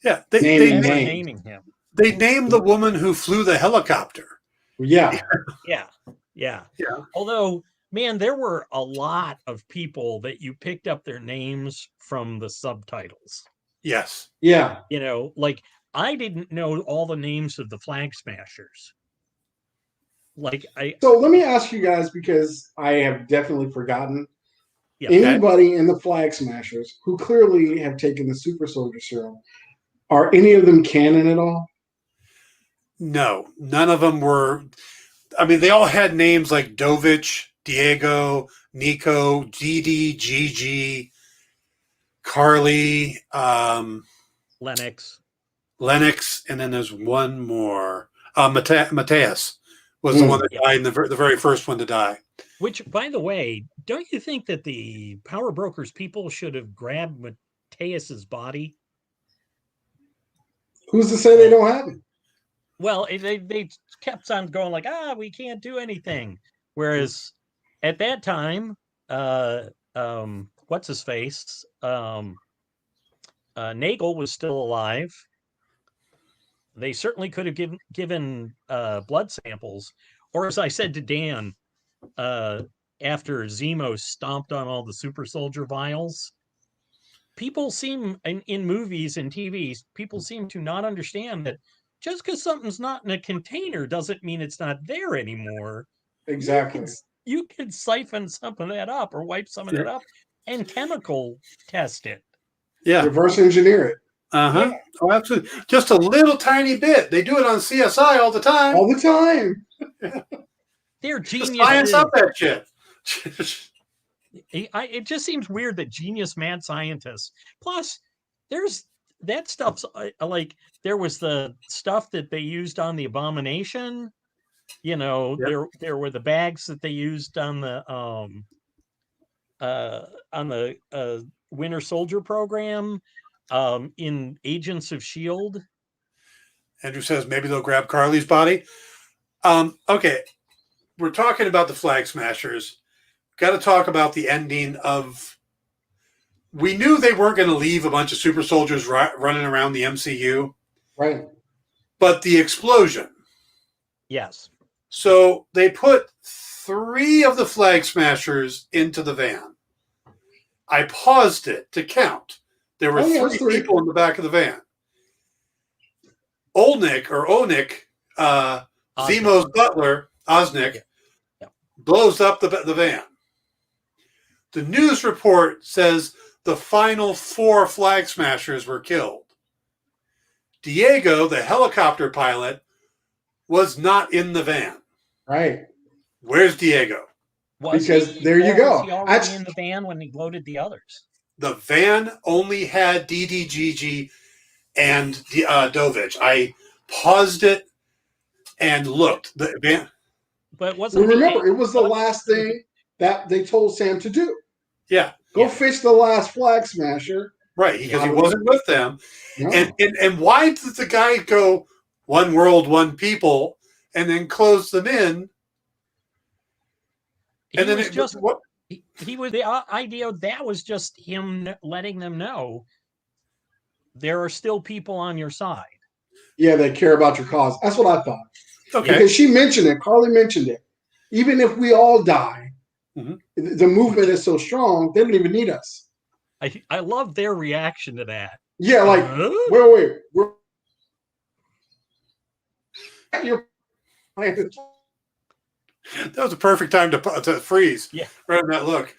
Yeah, naming him. They named the woman who flew the helicopter. Yeah. Yeah. Although, man, there were a lot of people that you picked up their names from the subtitles. Yes. Yeah. Like I didn't know all the names of the Flag Smashers. So let me ask you guys, because I have definitely forgotten. Yeah, anybody in the Flag Smashers who clearly have taken the Super Soldier Serum, are any of them canon at all? No, none of them were. I mean, they all had names like Dovich, Diego, Nico, Didi, Gigi, Carly, Lennox, and then there's one more. Mateus was the one that died, the very first one to die. Which, by the way, don't you think that the Power Brokers people should have grabbed Mateus's body? Who's to say they don't have it? Well, they kept on going like, we can't do anything. Whereas at that time, what's his face? Nagel was still alive. They certainly could have given blood samples. Or as I said to Dan, after Zemo stomped on all the super soldier vials, people seem in movies and TVs, people seem to not understand that just because something's not in a container doesn't mean it's not there anymore. Exactly. You can siphon some of that up or wipe some of that up and chemical test it. Yeah. Reverse engineer it. Uh-huh. Yeah. Oh, absolutely. Just a little tiny bit. They do it on CSI all the time. All the time. They're genius. Science up that shit. It just seems weird that genius mad scientists. Plus, there's that stuff's like there was the stuff that they used on the Abomination. There were the bags that they used on the Winter Soldier program, in Agents of S.H.I.E.L.D. Andrew says maybe they'll grab Carly's body. Okay, we're talking about the Flag Smashers. Got to talk about the ending of. We knew they weren't going to leave a bunch of super soldiers running around the MCU. Right. But the explosion. Yes. So they put 3 of the Flag Smashers into the van. I paused it to count. There were 3 people in the back of the van. Onik, Zemo's butler, Osnick, blows up the van. The news report says the final 4 Flag Smashers were killed. Diego, the helicopter pilot, was not in the van. Right. Where's Diego? There you go. Was he already in the van when he loaded the others? The van only had DDGG and Dovich. I paused it and looked. The van. But wasn't remember, it was the last thing that they told Sam to do. Yeah. Go fish the last Flag Smasher. Right, because he wasn't with them. No. And why did the guy go one world, one people, and then close them in? And then he was the idea that was just him letting them know there are still people on your side. Yeah, they care about your cause. That's what I thought. Okay. Because she mentioned it, Carly mentioned it. Even if we all die, the movement is so strong, they don't even need us. I love their reaction to that. Yeah, like, wait. That was a perfect time to freeze. Yeah. Right on that look.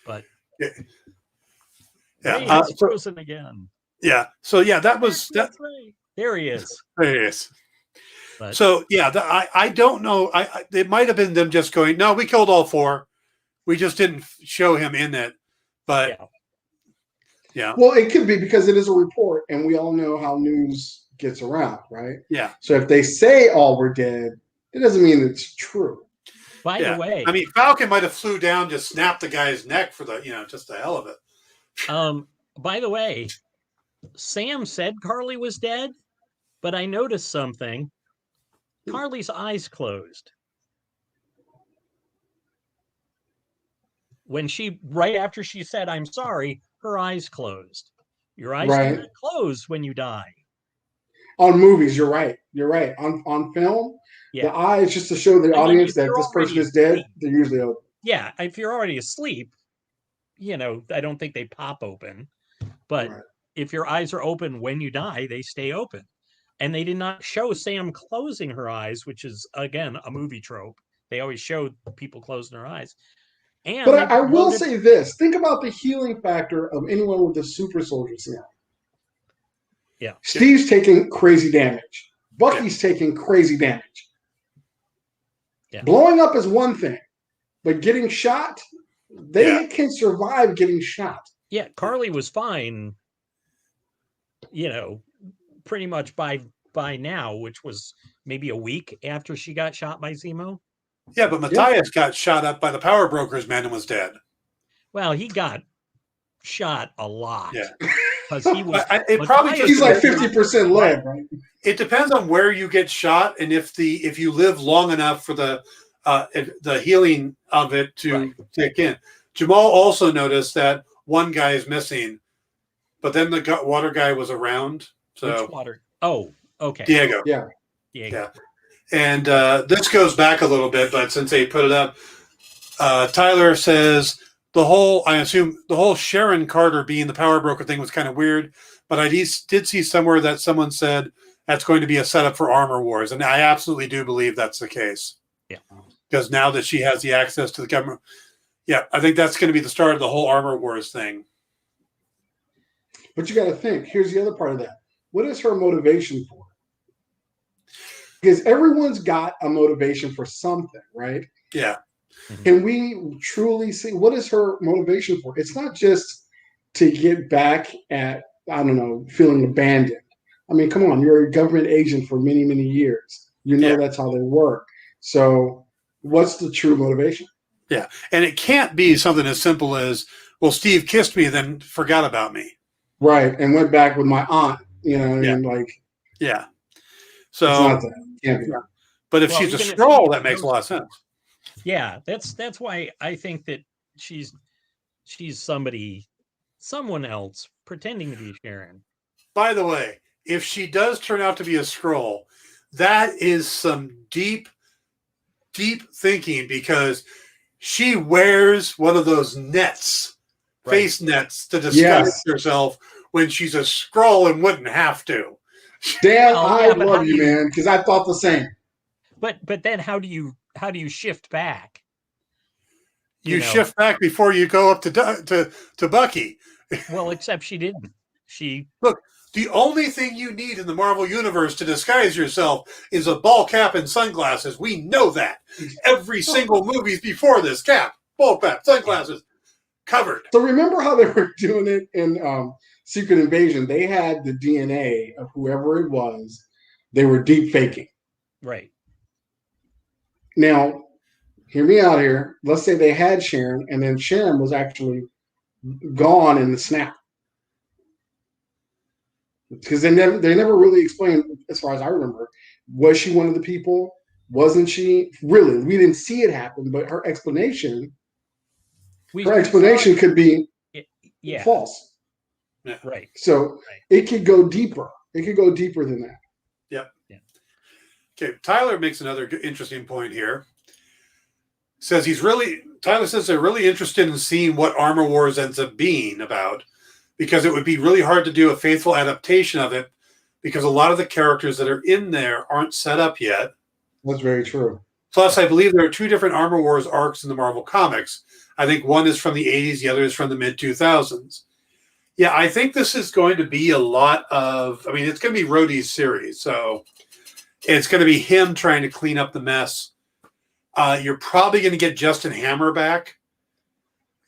But he's frozen again. Yeah. So yeah, that was that. There he is. There he is. But So yeah, I don't know. It might have been them just going, no, we killed all 4. We just didn't show him in it. But yeah. Well, it could be because it is a report, and we all know how news gets around, right? Yeah. So if they say all were dead, it doesn't mean it's true. by the way, I mean, Falcon might have flew down, just snapped the guy's neck for the, just the hell of it. by the way, Sam said Carly was dead, but I noticed something. Carly's eyes closed. When right after she said, "I'm sorry," her eyes closed. Your eyes don't close when you die. On movies, you're right. You're right. On film, the eyes, just to show the audience that this person is dead, they're usually open. Yeah, if you're already asleep, I don't think they pop open. But if your eyes are open when you die, they stay open. And they did not show Sam closing her eyes, which is, again, a movie trope. They always show people closing their eyes. And but I will say this. Think about the healing factor of anyone with a super soldier serum. Yeah. Steve's taking crazy damage. Bucky's taking crazy damage. Yeah. Blowing up is one thing, but getting shot, they can survive getting shot. Yeah, Carly was fine, pretty much by now, which was maybe a week after she got shot by Zemo. Yeah, but Matthias got shot up by the power brokers man and was dead. Well, he got shot a lot. Yeah. Because he was he's like 50% lead, right? It depends on where you get shot and if you live long enough for the healing of it to kick in. Jamal also noticed that one guy is missing, but then the water guy was around. So which water? Oh, okay. Diego. Yeah. Diego. Yeah. And this goes back a little bit, but since they put it up, Tyler says I assume the whole Sharon Carter being the power broker thing was kind of weird, but I did see somewhere that someone said that's going to be a setup for Armor Wars. And I absolutely do believe that's the case. Yeah. Because now that she has the access to the government, I think that's going to be the start of the whole Armor Wars thing. But you got to think, here's the other part of that. What is her motivation for? Because everyone's got a motivation for something, right? Yeah. Can we truly see what is her motivation for? It's not just to get back at, I don't know, feeling abandoned. I mean, come on, you're a government agent for many, many years. That's how they work. So what's the true motivation? Yeah. And it can't be something as simple as, well, Steve kissed me, then forgot about me. Right. And went back with my aunt, and Yeah. So, it's not that. Can't be. But if she's a Skrull, that makes a lot of sense. Yeah, that's why I think that she's someone else pretending to be Sharon. By the way, if she does turn out to be a Skrull, that is some deep, deep thinking, because she wears one of those nets, face nets, to disguise herself when she's a Skrull and wouldn't have to. Dan, I love you, man, because I thought the same. But then how do you shift back? You shift back before you go up to Bucky. Well, except she didn't. Look, the only thing you need in the Marvel Universe to disguise yourself is a ball cap and sunglasses. We know that. Every single movie before this, cap, ball cap, sunglasses, covered. So remember how they were doing it in Secret Invasion? They had the DNA of whoever it was. They were deep faking. Right. Now, hear me out here. Let's say they had Sharon, and then Sharon was actually gone in the snap. Because they never really explained, as far as I remember, was she one of the people? Wasn't she? Really, we didn't see it happen, but her explanation could be false. Yeah. Right. So it could go deeper. It could go deeper than that. Yep. Yeah. Okay. Tyler makes another interesting point here. Tyler says they're really interested in seeing what Armor Wars ends up being about, because it would be really hard to do a faithful adaptation of it, because a lot of the characters that are in there aren't set up yet. That's very true. Plus, I believe there are 2 different Armor Wars arcs in the Marvel Comics. I think one is from the 80s, the other is from the mid-2000s. Yeah, I think this is going to be a lot of, it's going to be Rhodey's series. So, It's going to be him trying to clean up the mess. You're probably going to get Justin Hammer back.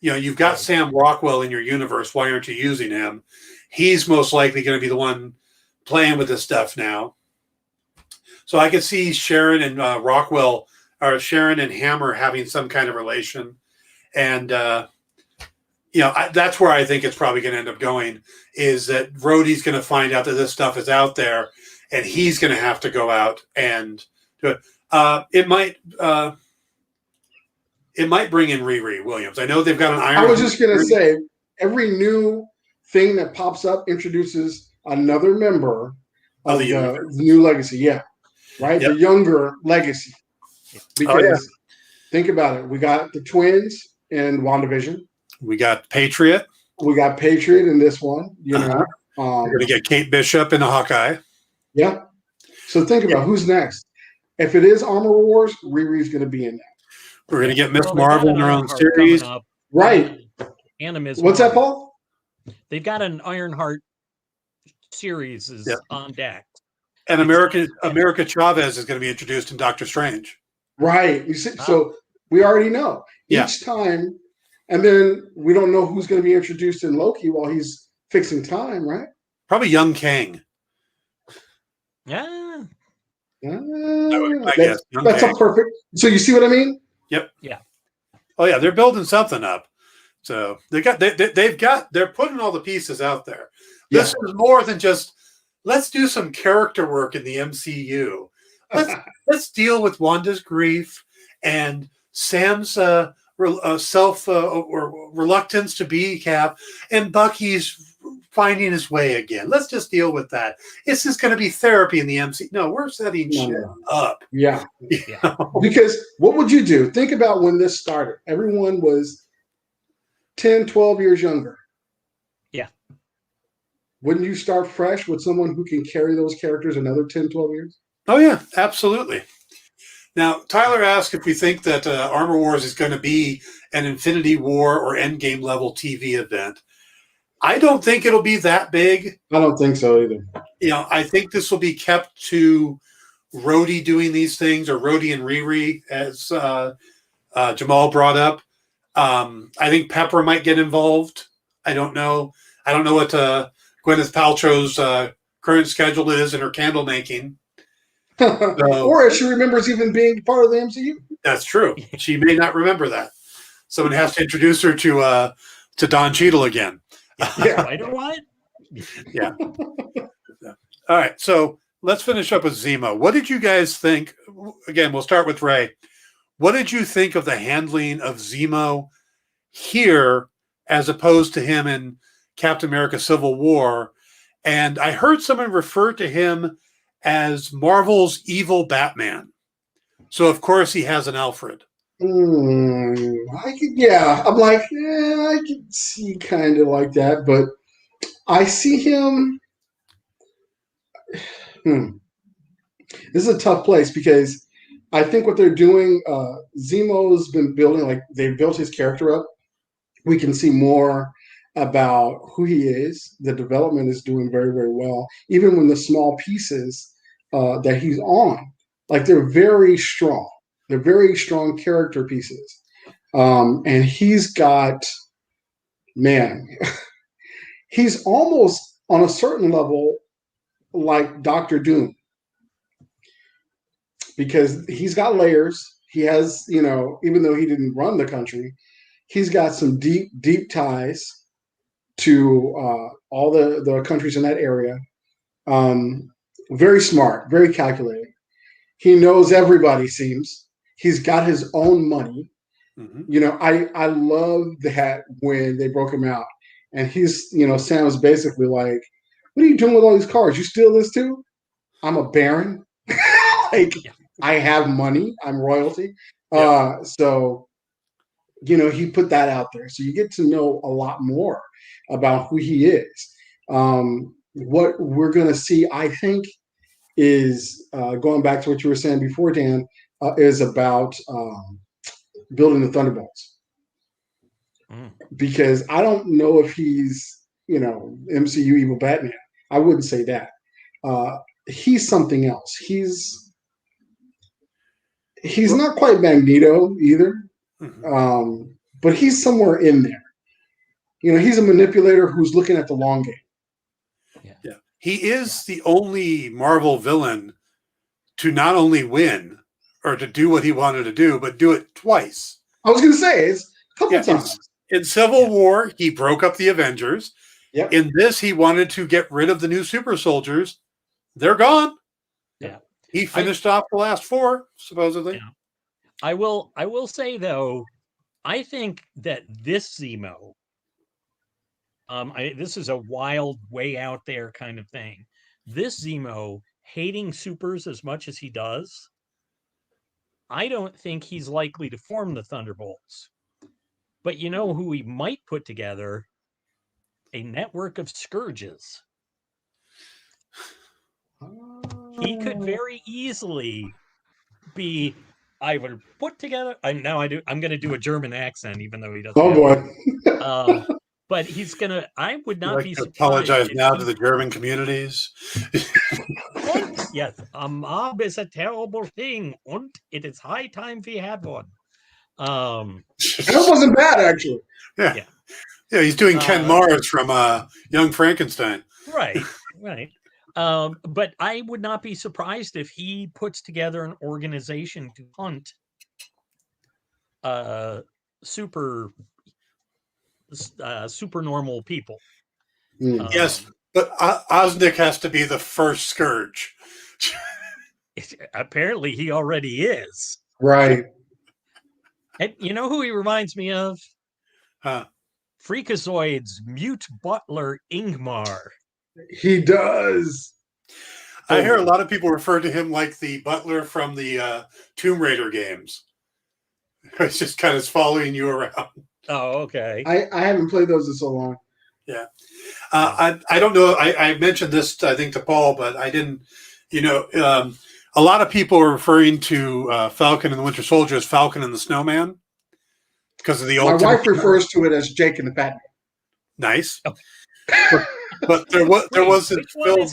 You've got Sam Rockwell in your universe. Why aren't you using him? He's most likely going to be the one playing with this stuff now. So I could see Sharon and Rockwell, or Sharon and Hammer having some kind of relation. And, that's where I think it's probably going to end up going, is that Rhodey's going to find out that this stuff is out there, and he's going to have to go out and do it. It might bring in Riri Williams. I know they've got an Iron. I was just going to say, every new thing that pops up introduces another member of the new legacy. Yeah. Right? Yep. The younger legacy. Because think about it. We got the twins in WandaVision. We got Patriot. We got Patriot in this one. We're going to get Kate Bishop in the Hawkeye. Yeah. So think about who's next. If it is Armor Wars, Riri's going to be in that. We're going to get Miss Marvel in her own series. Right. And a Miss What's Marvel. that, Paul? They've got an Ironheart series on deck. And America Chavez is going to be introduced in Doctor Strange. Right. So we already know each time. And then we don't know who's going to be introduced in Loki while he's fixing time, right? Probably young Kang. Yeah. That's a perfect. So you see what I mean? Yep. Yeah. Oh yeah, they're building something up. So they're putting all the pieces out there. This is more than just let's do some character work in the MCU. Let's deal with Wanda's grief and Sam's reluctance to be Cap, and Bucky's finding his way again. Let's just deal with that. It's just going to be therapy in the MCU. No, we're setting shit up. Yeah. Because what would you do? Think about when this started. Everyone was 10, 12 years younger. Yeah. Wouldn't you start fresh with someone who can carry those characters another 10, 12 years? Oh, yeah, absolutely. Now, Tyler asked if we think that Armor Wars is going to be an Infinity War or Endgame level TV event. I don't think it'll be that big. I don't think so either. I think this will be kept to Rhodey doing these things, or Rhodey and Riri, as Jamal brought up. I think Pepper might get involved. I don't know. I don't know what Gwyneth Paltrow's current schedule is in her candle making. Or if she remembers even being part of the MCU. That's true. She may not remember that. Someone has to introduce her to Don Cheadle again. Right or what? Yeah. All right. So let's finish up with Zemo. What did you guys think? Again, we'll start with Ray. What did you think of the handling of Zemo here as opposed to him in Captain America Civil War? And I heard someone refer to him as Marvel's evil Batman. So, of course, he has an Alfred. I'm like, I could see kind of like that, but I see him. This is a tough place because I think what they're doing, Zemo's been building, like they've built his character up. We can see more about who he is. The development is doing very, very well, even when the small pieces that he's on, like they're very strong. They're very strong character pieces. And he's got, he's almost on a certain level like Doctor Doom. Because he's got layers. He has, even though he didn't run the country, he's got some deep, deep ties to all the countries in that area. Very smart, very calculating. He knows everybody, seems. He's got his own money. Mm-hmm. I love that when they broke him out. And Sam was basically like, what are you doing with all these cars? You steal this too? I'm a baron. I have money. I'm royalty. Yeah. So he put that out there. So you get to know a lot more about who he is. What we're going to see, I think, is going back to what you were saying before, Dan, is about building the Thunderbolts. Because I don't know if he's, MCU evil Batman. I wouldn't say that. He's something else. He's he's not quite Magneto either, but he's somewhere in there. He's a manipulator who's looking at the long game. Yeah. He is the only Marvel villain to not only win or to do what he wanted to do, but do it twice. I was going to say, it's a couple times. In Civil War, he broke up the Avengers. Yep. In this, he wanted to get rid of the new super soldiers. They're gone. Yeah. He finished off the last 4, supposedly. Yeah. I will say, though, I think that this Zemo, this is a wild, way out there kind of thing. This Zemo, hating supers as much as he does, I don't think he's likely to form the Thunderbolts. But you know who he might put together? A network of Scourges. He could very easily be. I would put together. I'm going to do a German accent, even though he doesn't. Oh boy! But he's gonna. I would not be surprised. Apologize now to the German communities. Yes, a mob is a terrible thing, and it is high time we had one. That wasn't bad, actually. Yeah, he's doing Ken Mars from Young Frankenstein. Right. But I would not be surprised if he puts together an organization to hunt super normal people. Yes, but Osnick has to be the first Scourge. Apparently, he already is. Right. And you know who he reminds me of? Huh. Freakazoid's mute butler Ingmar. He does. I hear a lot of people refer to him like the butler from the Tomb Raider games. It's just kind of following you around. Oh, okay. I haven't played those in so long. Yeah. I don't know. I mentioned this, I think, to Paul, but I didn't, a lot of people are referring to Falcon and the Winter Soldier as Falcon and the Snowman because of the old. My wife refers to it as Jake and the Fat Man. Nice. Oh. But there was this film.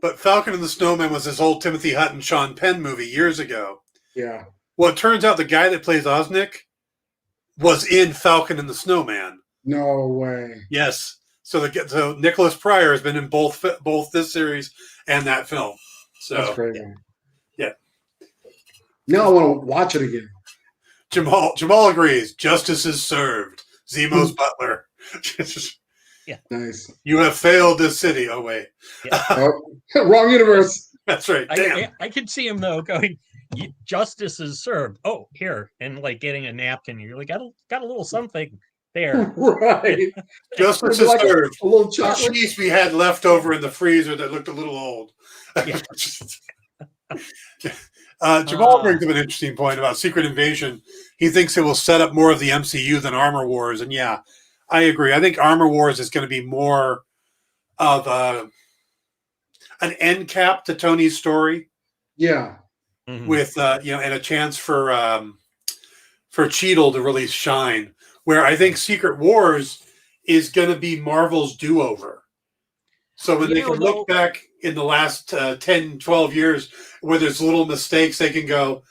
But Falcon and the Snowman was this old Timothy Hutton, Sean Penn movie years ago. Yeah. Well, it turns out the guy that plays Osnick was in Falcon and the Snowman. No way. Yes. So Nicholas Pryor has been in both this series and that film. So that's crazy. Yeah. Now I want to watch it again. Jamal agrees. Justice is served. Zemo's butler. Yeah. Nice. You have failed this city. Oh wait. Yeah. Wrong universe. That's right. Damn. I can see him though going. Justice is served. Oh, here, and like getting a napkin. You're like, got a little something there. Right. Justice is served. A little chocolate. Cheese we had left over in the freezer that looked a little old. Yeah. Jamal brings up an interesting point about Secret Invasion. He thinks it will set up more of the MCU than Armor Wars, and yeah, I agree. I think Armor Wars is going to be more of an end cap to Tony's story. Yeah. Mm-hmm. With and a chance for Cheadle to really shine. Where I think Secret Wars is going to be Marvel's do-over. So when they can look back in the last 10, 12 years where there's little mistakes, they can go,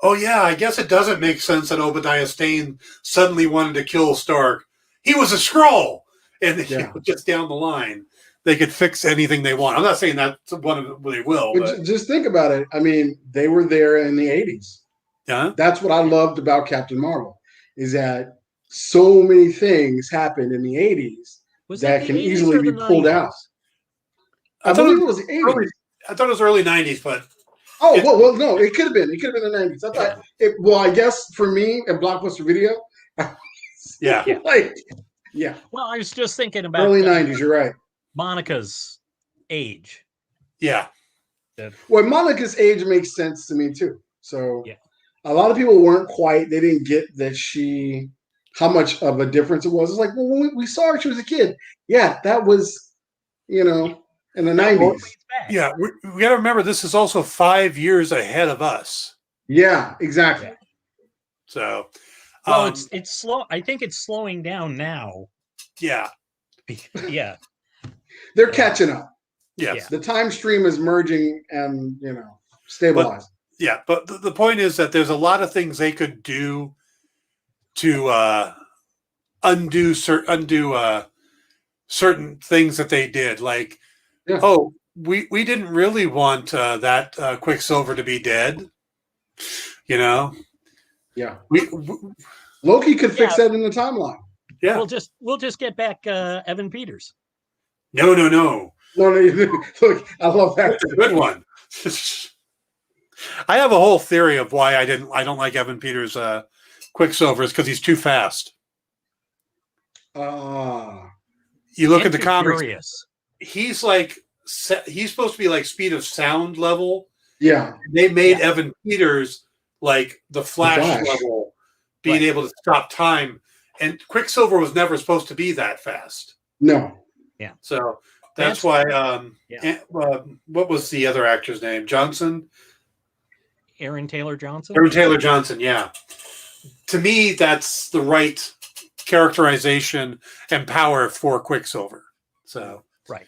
oh yeah, I guess it doesn't make sense that Obadiah Stane suddenly wanted to kill Stark. He was a Skrull. And just down the line, they could fix anything they want. I'm not saying that's one of them they will. But just think about it. I mean, they were there in the 80s. Yeah. That's what I loved about Captain Marvel, is that so many things happened in the 80s that can easily be pulled out. I believe it was the 80s. I thought it was early 90s, but well, no, it could have been. It could have been the 90s. I thought well, I guess for me and Blockbuster Video, yeah. Yeah. Well, I was just thinking about early 90s, you're right. Monica's age. Yeah. Well, Monica's age makes sense to me too. So a lot of people weren't quite, they didn't get that how much of a difference it was. It's like, well, when we saw her, she was a kid. Yeah, that was, in the 90s. Yeah, we got to remember this is also 5 years ahead of us. Yeah, exactly. Yeah. So, well, it's slow. I think it's slowing down now. Yeah. Yeah. They're catching up. Yes. The time stream is merging and stabilizing. But the point is that there's a lot of things they could do to undo certain things that they did. Like, we didn't really want that Quicksilver to be dead. Yeah. We Loki could fix that in the timeline. Yeah. We'll just get back Evan Peters. No. Look, I love that. That's a good one. I have a whole theory of why I don't like Evan Peters' Quicksilver, is because he's too fast. You look at the comics. Furious. He's supposed to be like speed of sound level. Yeah. They made Evan Peters like the Flash level, being able to stop time. And Quicksilver was never supposed to be that fast. No. Yeah. So that's why. What was the other actor's name? Johnson. Aaron Taylor Johnson. Aaron Taylor Johnson. Yeah. To me, that's the right characterization and power for Quicksilver. So right.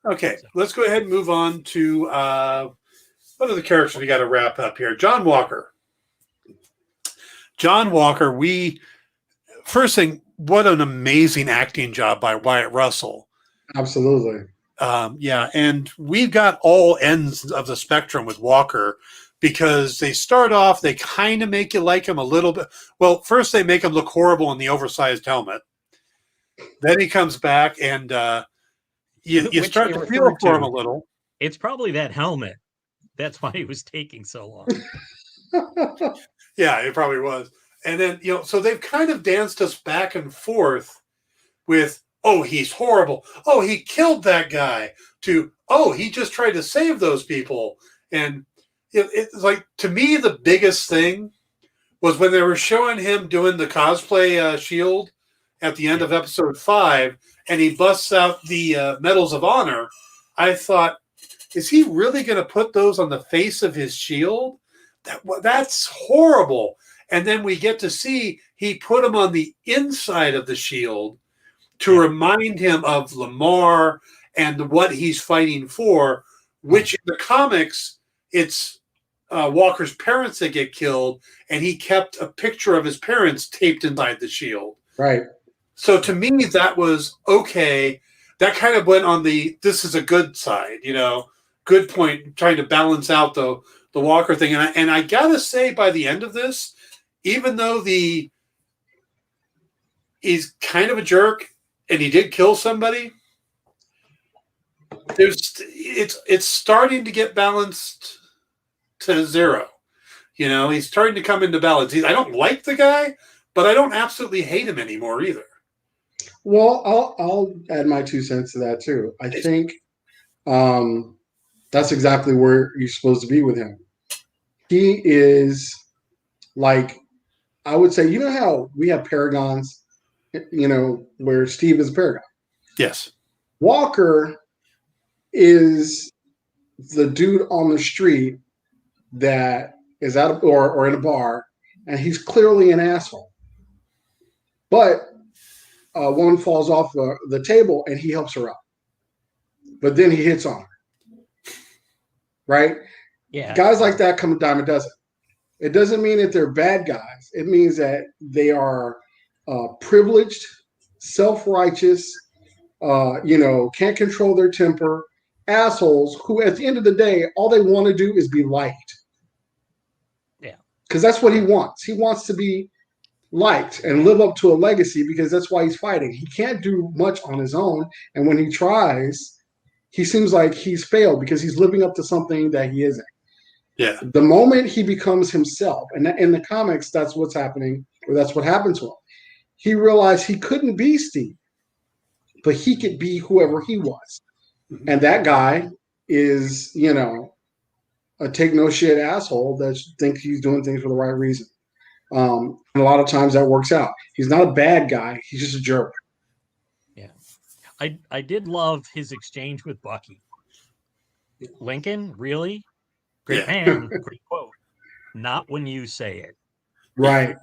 Okay, let's go ahead and move on to what are the characters we got to wrap up here? John Walker. First thing, what an amazing acting job by Wyatt Russell. Absolutely. And we've got all ends of the spectrum with Walker, because they start off, they kind of make you like him a little bit. Well, first they make him look horrible in the oversized helmet. Then he comes back and you start to feel for him a little. It's probably that helmet. That's why he was taking so long. Yeah, it probably was. And then, so they've kind of danced us back and forth with, oh, he's horrible. Oh, he killed that guy, to, oh, he just tried to save those people. And it's like, to me, the biggest thing was when they were showing him doing the cosplay shield at the end of episode 5, and he busts out the Medals of Honor. I thought, is he really going to put those on the face of his shield? That's horrible. And then we get to see he put them on the inside of the shield to remind him of Lamar and what he's fighting for, which in the comics, it's Walker's parents that get killed, and he kept a picture of his parents taped inside the shield. Right. So to me, that was okay. That kind of went on this is a good side, good point, trying to balance out the Walker thing. And I gotta say, by the end of this, even though he's kind of a jerk and he did kill somebody, it's starting to get balanced to zero. He's starting to come into balance. I don't like the guy, but I don't absolutely hate him anymore either. Well, I'll add my 2 cents to that too. I think that's exactly where you're supposed to be with him. He is like, I would say, how we have paragons, where Steve is a paragon. Yes. Walker is the dude on the street that is out or in a bar, and he's clearly an asshole. But a woman falls off the table and he helps her up. But then he hits on her. Right? Yeah. Guys like that come a dime a dozen. It doesn't mean that they're bad guys. It means that they are privileged, self-righteous, can't control their temper, assholes who at the end of the day, all they want to do is be liked. Yeah. Because that's what he wants. He wants to be liked and live up to a legacy, because that's why he's fighting. He can't do much on his own. And when he tries, he seems like he's failed because he's living up to something that he isn't. Yeah. The moment he becomes himself, and in the comics, that's what's happening, or that's what happened to him. He realized he couldn't be Steve, but he could be whoever he was. Mm-hmm. And that guy is, a take no shit asshole that thinks he's doing things for the right reason. And a lot of times that works out. He's not a bad guy. He's just a jerk. Yeah. I did love his exchange with Bucky. Lincoln, really? Great man. Great quote. Not when you say it. Right.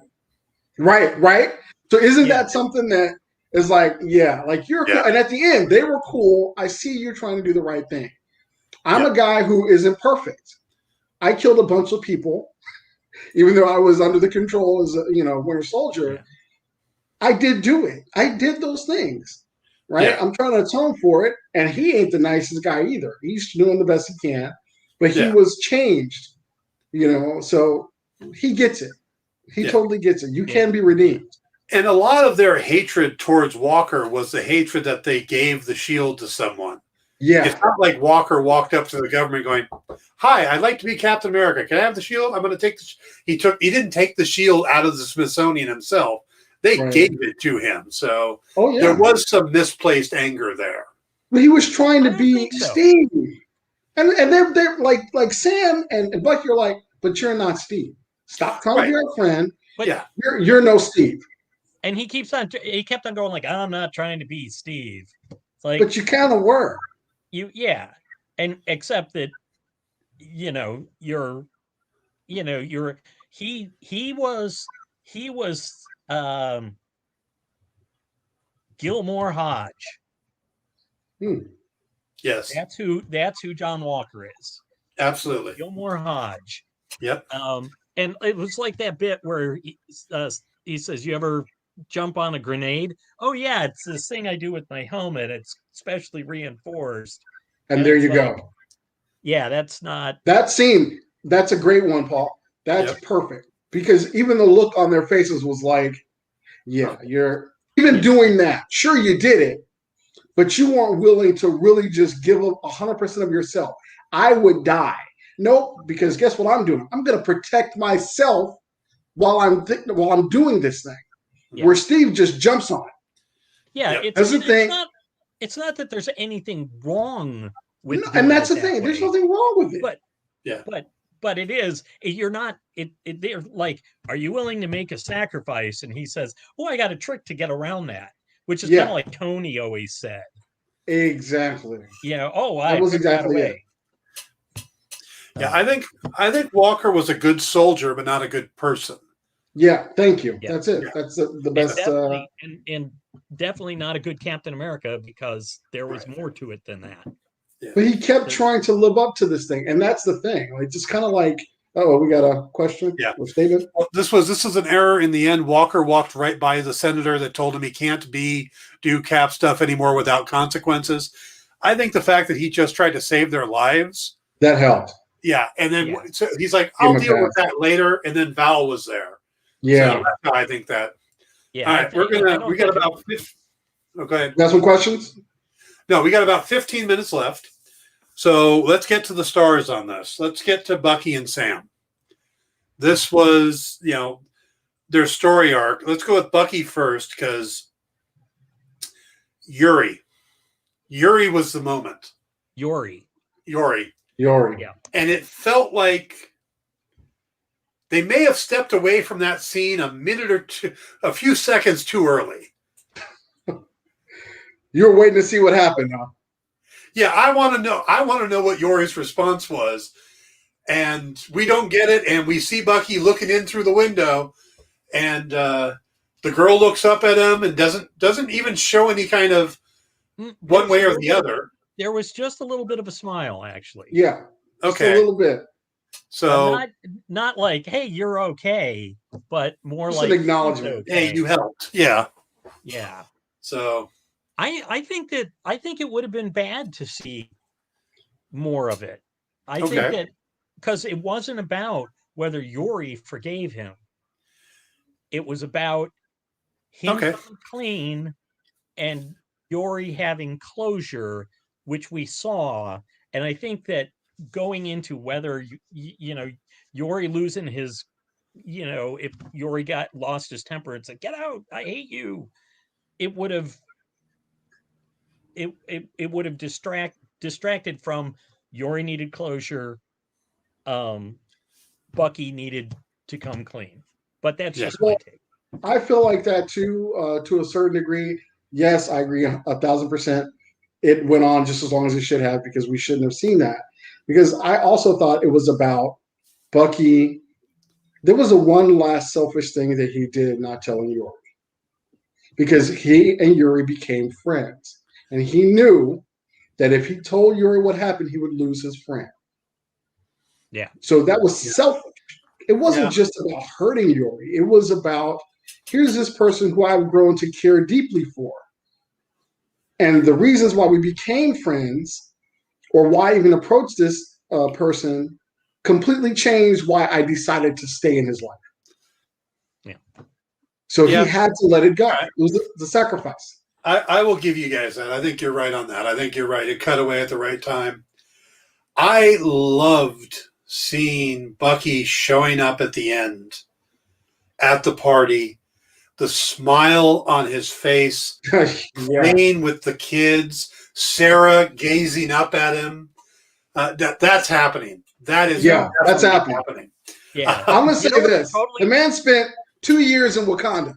So isn't that something that is like, like you're cool. And at the end, they were cool. I see you're trying to do the right thing. I'm a guy who isn't perfect. I killed a bunch of people, even though I was under the control as a Winter Soldier. Yeah. I did do it. I did those things, right? Yeah. I'm trying to atone for it, and he ain't the nicest guy either. He's doing the best he can, but he was changed, so he gets it. He totally gets it. You can be redeemed. And a lot of their hatred towards Walker was the hatred that they gave the shield to someone. Yeah. It's not like Walker walked up to the government going, "Hi, I'd like to be Captain America. Can I have the shield? I'm going to take the He didn't take the shield out of the Smithsonian himself. They gave it to him. So there was some misplaced anger there. But he was trying to be Steve. And they're like Sam and Bucky are like, but you're not Steve. Stop trying to be our friend. But you're no Steve. And he kept on going like, I'm not trying to be Steve. It's like, but you kind of were. And except that, he was Gilmore Hodge. Yes. That's who John Walker is. Absolutely. Gilmore Hodge. Yep. And it was like that bit where he says, you ever jump on a grenade? Oh yeah, it's this thing I do with my helmet. It's specially reinforced. And there you go. Yeah, that's not that scene. That's a great one, Paul. That's perfect. Because even the look on their faces was like, you're even doing that. Sure, you did it, but you weren't willing to really just give up 100% of yourself. I would die. Nope, because guess what I'm doing? I'm going to protect myself while I'm doing this thing. Yeah. Where Steve just jumps on it. Yeah, it's not that there's anything wrong with it. And that's the thing. There's nothing wrong with it. But it is. You're not. They're like, are you willing to make a sacrifice? And he says, "Oh, I got a trick to get around that," which is kind of like Tony always said. Exactly. That was exactly it. Yeah, I think Walker was a good soldier, but not a good person. Yeah, thank you. Yeah. That's it. Yeah. That's the best. And definitely not a good Captain America, because there was more to it than that. Yeah. But he kept trying to live up to this thing, and that's the thing. Like, just kind of like, we got a question. Yeah, with David. Well, this was an error in the end. Walker walked right by the senator that told him he can't do Cap stuff anymore without consequences. I think the fact that he just tried to save their lives that helped. Yeah, and then so he's like, "I'll deal with that later," and then Val was there. Yeah, so that's how I think that. Yeah. All right, we got about 15. Oh, go ahead. Got some questions? No, we got about 15 minutes left. So let's get to the stars on this. Let's get to Bucky and Sam. This was, their story arc. Let's go with Bucky first, because Yuri was the moment. Yuri. Yeah. And it felt like they may have stepped away from that scene a few seconds too early. You were waiting to see what happened, huh? Yeah, I want to know what Yuri's response was. And we don't get it, and we see Bucky looking in through the window, and the girl looks up at him and doesn't even show any kind of one way or the other. There was just a little bit of a smile, actually. Yeah. Okay. A little bit. So not like, hey, you're okay, but more just like an acknowledgement. Okay. Hey, you helped. Yeah. Yeah. So I think it would have been bad to see more of it. I think that because it wasn't about whether Yuri forgave him. It was about him coming clean and Yuri having closure, which we saw. And I think that going into whether, Yuri losing his, if Yuri lost his temper and said, "Get out, I hate you," it would have distracted from Yuri needed closure. Bucky needed to come clean, but that's just my take. I feel like that too, to a certain degree. Yes, I agree 1,000%. It went on just as long as it should have, because we shouldn't have seen that. Because I also thought it was about Bucky. There was one last selfish thing that he did, not telling Yuri, because he and Yuri became friends, and he knew that if he told Yuri what happened, he would lose his friend. Yeah. So that was selfish. It wasn't just about hurting Yuri. It was about, here's this person who I've grown to care deeply for. And the reasons why we became friends, or why I even approached this person, completely changed why I decided to stay in his life. Yeah. So he had to let it go. It was the sacrifice. I will give you guys that. I think you're right on that. I think you're right. It cut away at the right time. I loved seeing Bucky showing up at the end at the party, the smile on his face, playing with the kids, Sarah gazing up at him. That's happening. That is that's happening. Yeah. I'm going to say this. The man spent 2 years in Wakanda.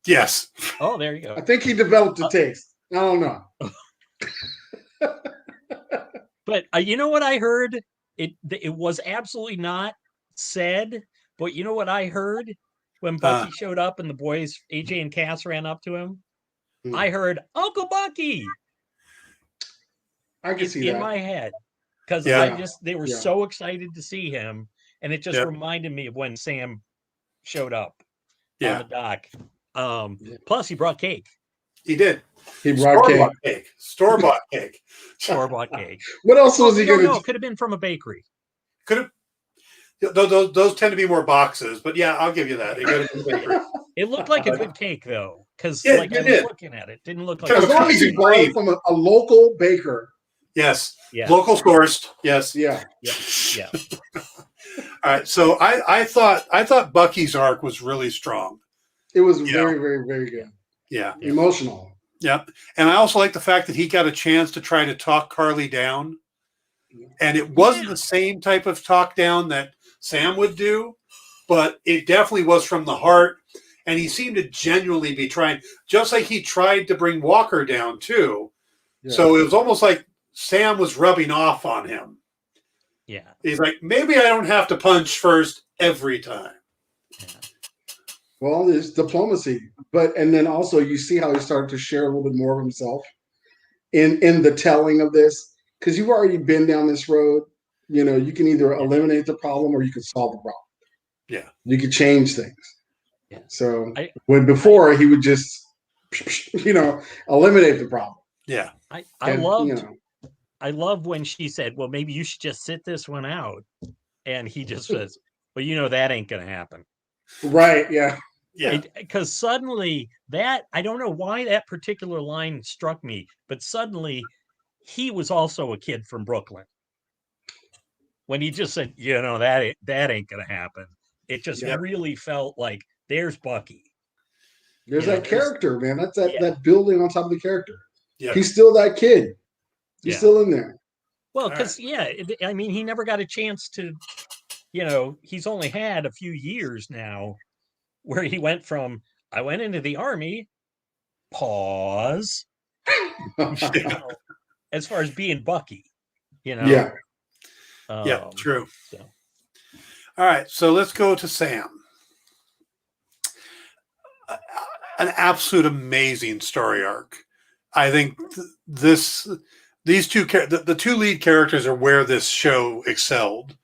Yes. Oh, there you go. I think he developed a taste. I don't know. But you know what I heard? It was absolutely not said, but you know what I heard when Bucky showed up and the boys, AJ and Cass, ran up to him? I heard Uncle Bucky. I can see that in my head, because they were so excited to see him, and it just reminded me of when Sam showed up on the dock. Plus, he brought cake. He did. He brought cake. Store-bought cake. Store-bought cake. What else was he going to do? It could have been from a bakery. Could have. Those tend to be more boxes, but yeah, I'll give you that. It looked like a good cake, though, because I was looking at it. Didn't look like as long as you bought it from a local baker. Yes. Local sourced. Yes. Yeah. All right. So I thought Bucky's arc was really strong. It was very, very, very good. Yeah. Emotional. Yeah. And I also like the fact that he got a chance to try to talk Carly down. And it wasn't the same type of talk down that Sam would do, but it definitely was from the heart. And he seemed to genuinely be trying, just like he tried to bring Walker down too. Yeah. So it was almost like Sam was rubbing off on him. Yeah. He's like, maybe I don't have to punch first every time. Yeah. Well, there's diplomacy, and then also you see how he started to share a little bit more of himself in the telling of this, because you've already been down this road. You know, you can either eliminate the problem or you can solve the problem. Yeah, you could change things. Yeah. So when before he would just, eliminate the problem. Yeah, I love when she said, "Well, maybe you should just sit this one out," and he just says, "Well, that ain't gonna happen." Right. Yeah. Yeah. Because suddenly I don't know why that particular line struck me, but suddenly he was also a kid from Brooklyn. When he just said, that ain't gonna happen. It just really felt like there's Bucky. There's that character, man. That's that building on top of the character. Yeah. He's still that kid. He's still in there. Well, because he never got a chance to, he's only had a few years now where he went from, I went into the army, pause, as far as being Bucky, Yeah. True. So. All right, so let's go to Sam. An absolute amazing story arc. I think the two lead characters are where this show excelled.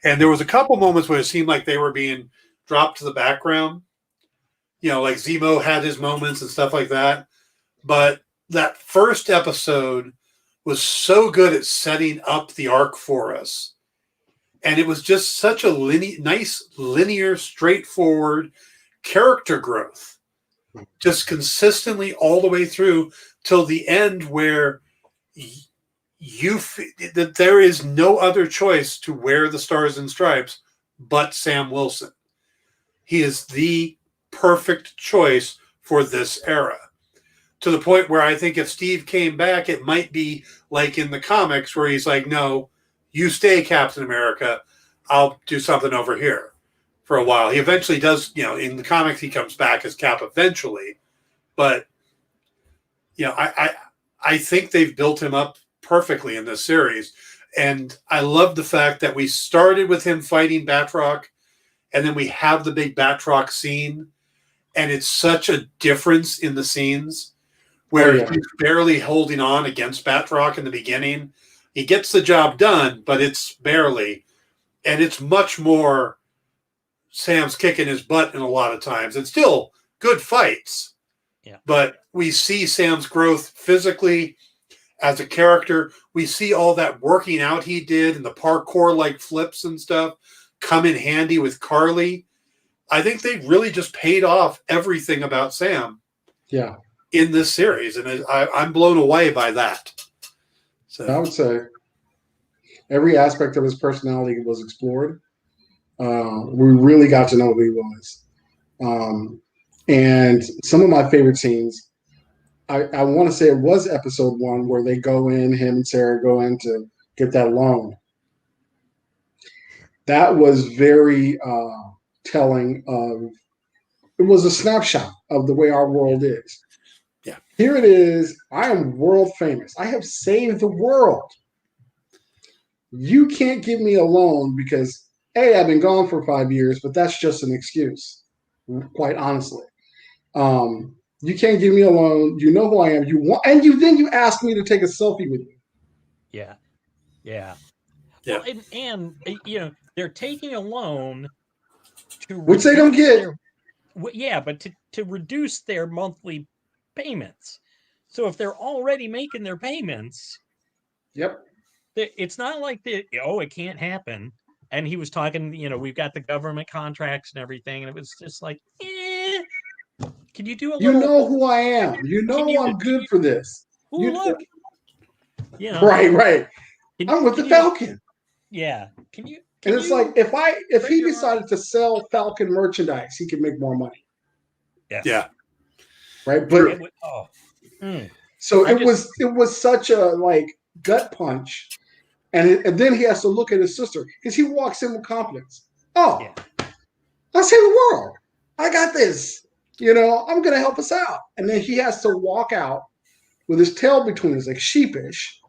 And there was a couple moments where it seemed like they were being dropped to the background. Like Zemo had his moments and stuff like that. But that first episode was so good at setting up the arc for us. And it was just such a nice, linear, straightforward character growth. Just consistently all the way through till the end, where that there is no other choice to wear the stars and stripes but Sam Wilson. He is the perfect choice for this era, to the point where I think if Steve came back, it might be like in the comics where he's like, no, you stay Captain America. I'll do something over here for a while. He eventually does, in the comics, he comes back as Cap eventually, but I think they've built him up perfectly in this series. And I love the fact that we started with him fighting Batroc, and then we have the big Batroc scene. And it's such a difference in the scenes where he's barely holding on against Batroc in the beginning. He gets the job done, but it's barely. And it's much more Sam's kicking his butt in a lot of times. It's still good fights. Yeah. But we see Sam's growth physically as a character. We see all that working out he did and the parkour-like flips and stuff come in handy with Carly. I think they really just paid off everything about Sam. Yeah. In this series, and I'm blown away by that. So I would say every aspect of his personality was explored. We really got to know who he was. And some of my favorite scenes, I want to say it was episode 1 where they go in, him and Sarah go in to get that loan. That was very telling of, it was a snapshot of the way our world is. Yeah. Here it is. I am world famous. I have saved the world. You can't give me a loan because A, I've been gone for 5 years, but that's just an excuse, quite honestly. You can't give me a loan. You know who I am. You want, and you ask me to take a selfie with you. Yeah. Yeah. Well, and you know, they're taking a loan to which they don't get. But to reduce their monthly payments. So if they're already making their payments, yep, it's not like it can't happen. And he was talking, you know, we've got the government contracts and everything, and it was just like, can you do a little? You know who I am. You know I'm good for this. Ooh, look. You know, right. I'm with the Falcon. Yeah. Can you? And it's like if he decided to sell Falcon merchandise, he could make more money. Yes. Yeah. Right. But so it was such a like gut punch, and then he has to look at his sister because he walks in with confidence. Oh, yeah. I save the world. I got this. You know, I'm gonna help us out. And then he has to walk out with his tail between his like sheepish.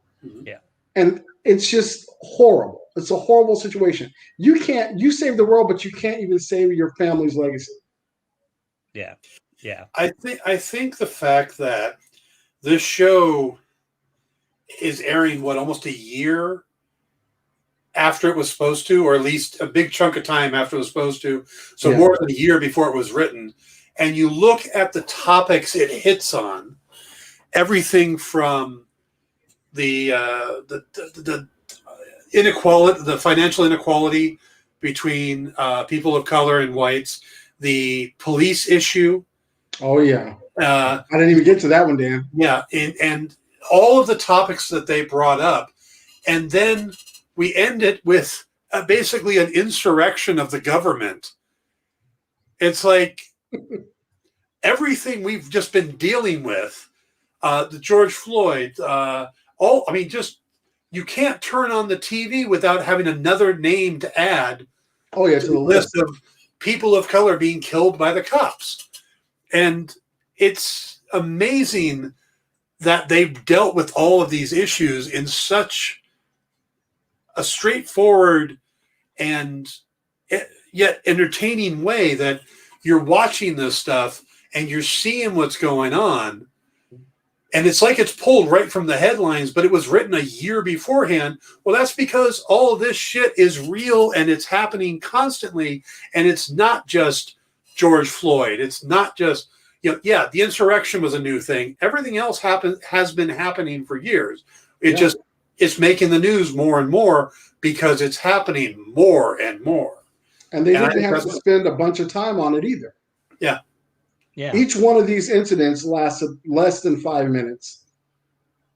Yeah. And it's just horrible. It's a horrible situation. You save the world, but you can't even save your family's legacy. Yeah. Yeah. I think the fact that this show is airing almost a year after it was supposed to, or at least a big chunk of time after it was supposed to. So more than a year before it was written. And you look at the topics it hits on, everything from the inequality, the financial inequality between people of color and whites, the police issue. Oh yeah, I didn't even get to that one, Dan. Yeah, and all of the topics that they brought up, and then we end it with basically an insurrection of the government. It's like everything we've just been dealing with, the George Floyd, just you can't turn on the TV without having another name to add to the list of people of color being killed by the cops. And it's amazing that they've dealt with all of these issues in such a straightforward and yet entertaining way that you're watching this stuff and you're seeing what's going on. And it's like it's pulled right from the headlines, but it was written a year beforehand. Well, that's because all of this shit is real and it's happening constantly. And it's not just George Floyd. It's not just, the insurrection was a new thing. Everything else has been happening for years. It's making the news more and more because it's happening more and more. And they didn't have to spend a bunch of time on it either. Yeah. Yeah. Each one of these incidents lasted less than 5 minutes,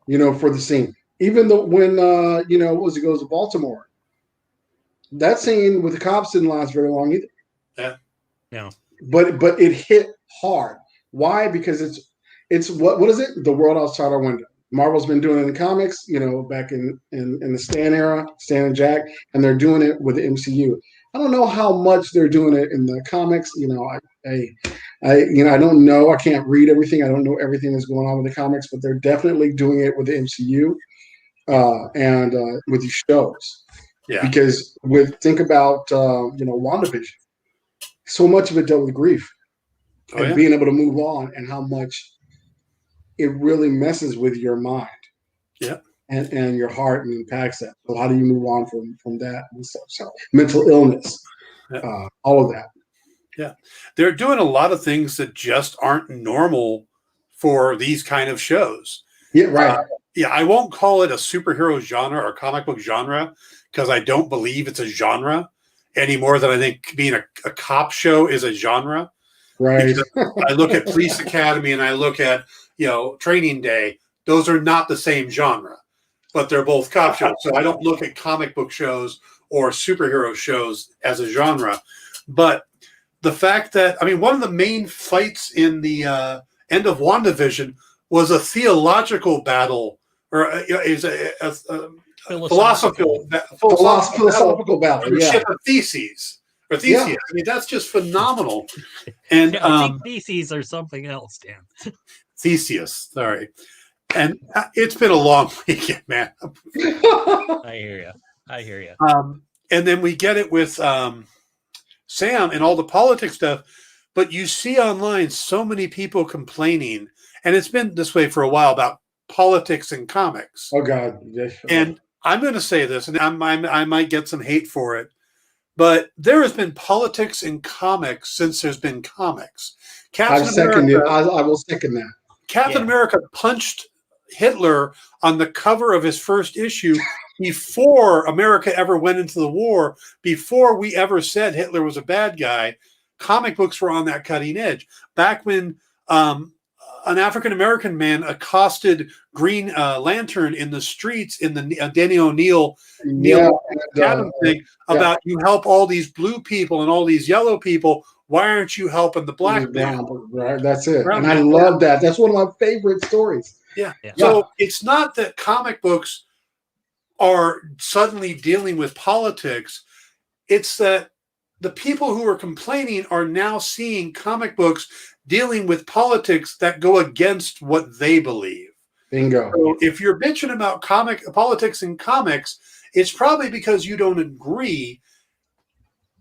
for the scene. Even though when, it goes to Baltimore, that scene with the cops didn't last very long either. Yeah. No. But it hit hard. Why? Because it's what is it? The world outside our window. Marvel's been doing it in the comics, back in the Stan era, Stan and Jack, and they're doing it with the MCU. I don't know how much they're doing it in the comics. I don't know. I can't read everything. I don't know everything that's going on with the comics, but they're definitely doing it with the MCU and with these shows. Yeah. Because think about WandaVision. So much of it dealt with grief and being able to move on, and how much it really messes with your mind. Yeah. And your heart and impacts that. So how do you move on from that and stuff? So mental illness, all of that. Yeah. They're doing a lot of things that just aren't normal for these kind of shows. Yeah, right. Yeah, I won't call it a superhero genre or comic book genre because I don't believe it's a genre any more than I think being a cop show is a genre. Right. I look at Police Academy and I look at, Training Day. Those are not the same genre, but they're both cop shows. So I don't look at comic book shows or superhero shows as a genre. But the fact that, one of the main fights in the end of WandaVision was a theological battle, or is a philosophical battle. Yeah. Ship of Theses. Or Theseus. Yeah. That's just phenomenal. And I think Theses are something else, Dan. Theseus, sorry. And it's been a long weekend, man. I hear you. And then we get it with Sam and all the politics stuff. But you see online so many people complaining, and it's been this way for a while, about politics in comics. Oh, God. Yes. And I'm going to say this, and I might get some hate for it, but there has been politics in comics since there's been comics. I will second that. Captain America punched Hitler on the cover of his first issue before America ever went into the war, before we ever said Hitler was a bad guy. Comic books were on that cutting edge. Back when an African-American man accosted Green Lantern in the streets in the Danny O'Neill thing about you help all these blue people and all these yellow people. Why aren't you helping the black man? Right, that's it. And I love that. That's one of my favorite stories. Yeah. So it's not that comic books are suddenly dealing with politics. It's that the people who are complaining are now seeing comic books dealing with politics that go against what they believe. Bingo. So if you're bitching about politics in comics, it's probably because you don't agree.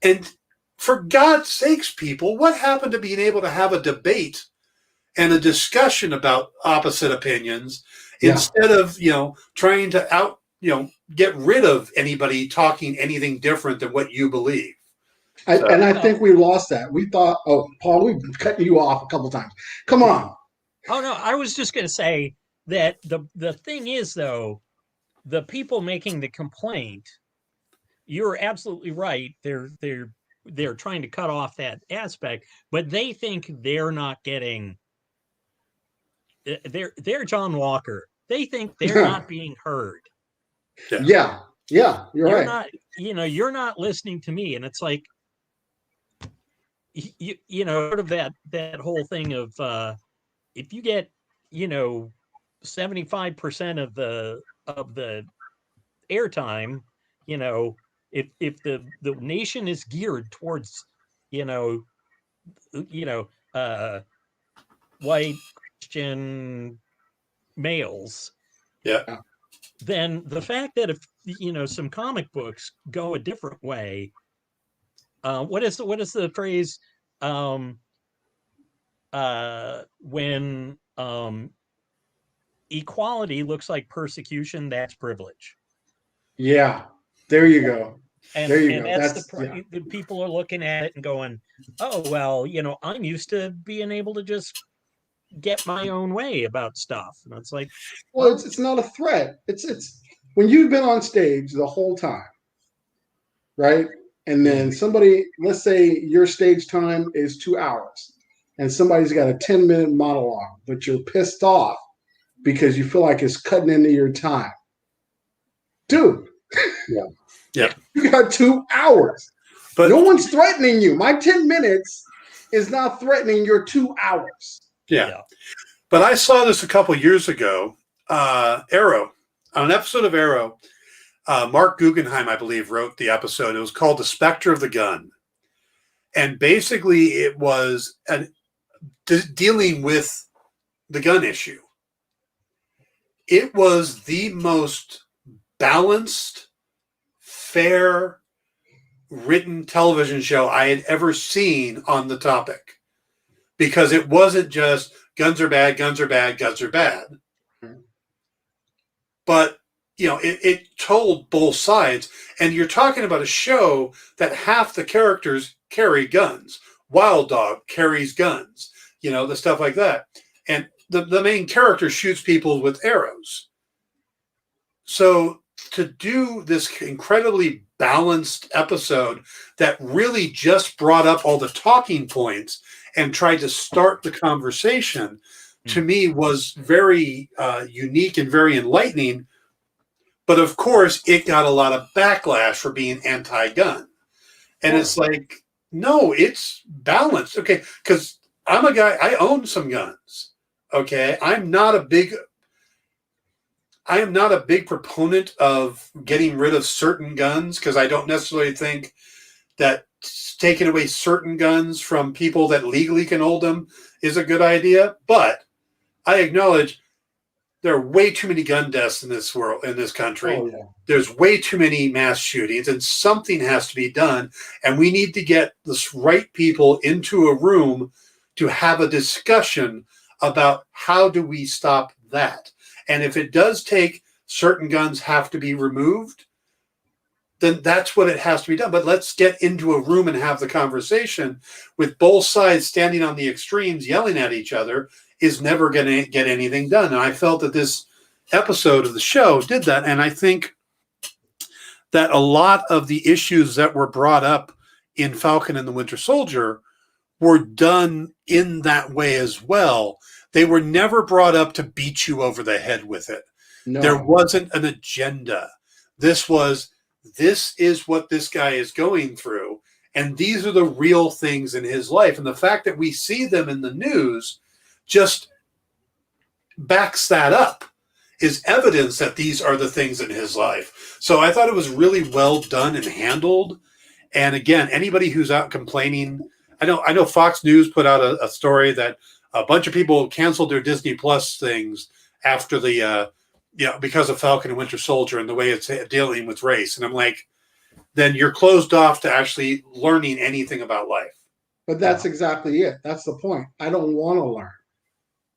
And for God's sakes, people, what happened to being able to have a debate and a discussion about opposite opinions instead of, trying to get rid of anybody talking anything different than what you believe? I think we lost that. We thought, Paul, we've cut you off a couple times. Come on. Oh, no, I was just going to say that the thing is, though, the people making the complaint, you're absolutely right. They're trying to cut off that aspect, but they think they're not getting. They're John Walker. They think they're not being heard. Yeah, you're right. Not, you're not listening to me, and it's like, sort of that whole thing of if you get 75% of the airtime, if the nation is geared towards white Christian males, then the fact that if some comic books go a different way, what is the phrase when equality looks like persecution, that's privilege. Yeah, there you go. And that's the people are looking at it and going, oh, well, I'm used to being able to just get my own way about stuff. And it's like, well, it's not a threat. It's when you've been on stage the whole time, right? And then somebody, let's say your stage time is 2 hours and somebody's got a 10-minute monologue, but you're pissed off because you feel like it's cutting into your time. Dude. Yeah. You got 2 hours. But no one's threatening you. My 10 minutes is not threatening your 2 hours. Yeah. But I saw this a couple years ago. Arrow, on an episode of Arrow, Mark Guggenheim, I believe, wrote the episode. It was called The Specter of the Gun. And basically it was dealing with the gun issue. It was the most balanced, fair, written television show I had ever seen on the topic. because it wasn't just guns are bad, guns are bad, guns are bad. But, it told both sides. And you're talking about a show that half the characters carry guns. Wild Dog carries guns, the stuff like that. And the main character shoots people with arrows. So to do this incredibly balanced episode that really just brought up all the talking points and tried to start the conversation, to me was very unique and very enlightening. But of course, it got a lot of backlash for being anti-gun. And it's like, no, it's balanced. Okay, because I'm a guy, I own some guns. Okay, I am not a big proponent of getting rid of certain guns, because I don't necessarily think that taking away certain guns from people that legally can hold them is a good idea. But I acknowledge there are way too many gun deaths in this world, in this country. Oh, yeah. There's way too many mass shootings, and something has to be done. And we need to get the right people into a room to have a discussion about how do we stop that. And if it does take certain guns have to be removed, then that's what it has to be done. But let's get into a room and have the conversation. With both sides standing on the extremes yelling at each other is never going to get anything done. And I felt that this episode of the show did that. And I think that a lot of the issues that were brought up in Falcon and the Winter Soldier were done in that way as well. They were never brought up to beat you over the head with it. No. There wasn't an agenda. This is what this guy is going through. And these are the real things in his life. And the fact that we see them in the news just backs that up, is evidence that these are the things in his life. So I thought it was really well done and handled. And again, anybody who's out complaining, I know Fox News put out a story that a bunch of people canceled their Disney Plus things after because of Falcon and Winter Soldier and the way it's dealing with race. And I'm like, then you're closed off to actually learning anything about life. But that's exactly it. That's the point. I don't want to learn,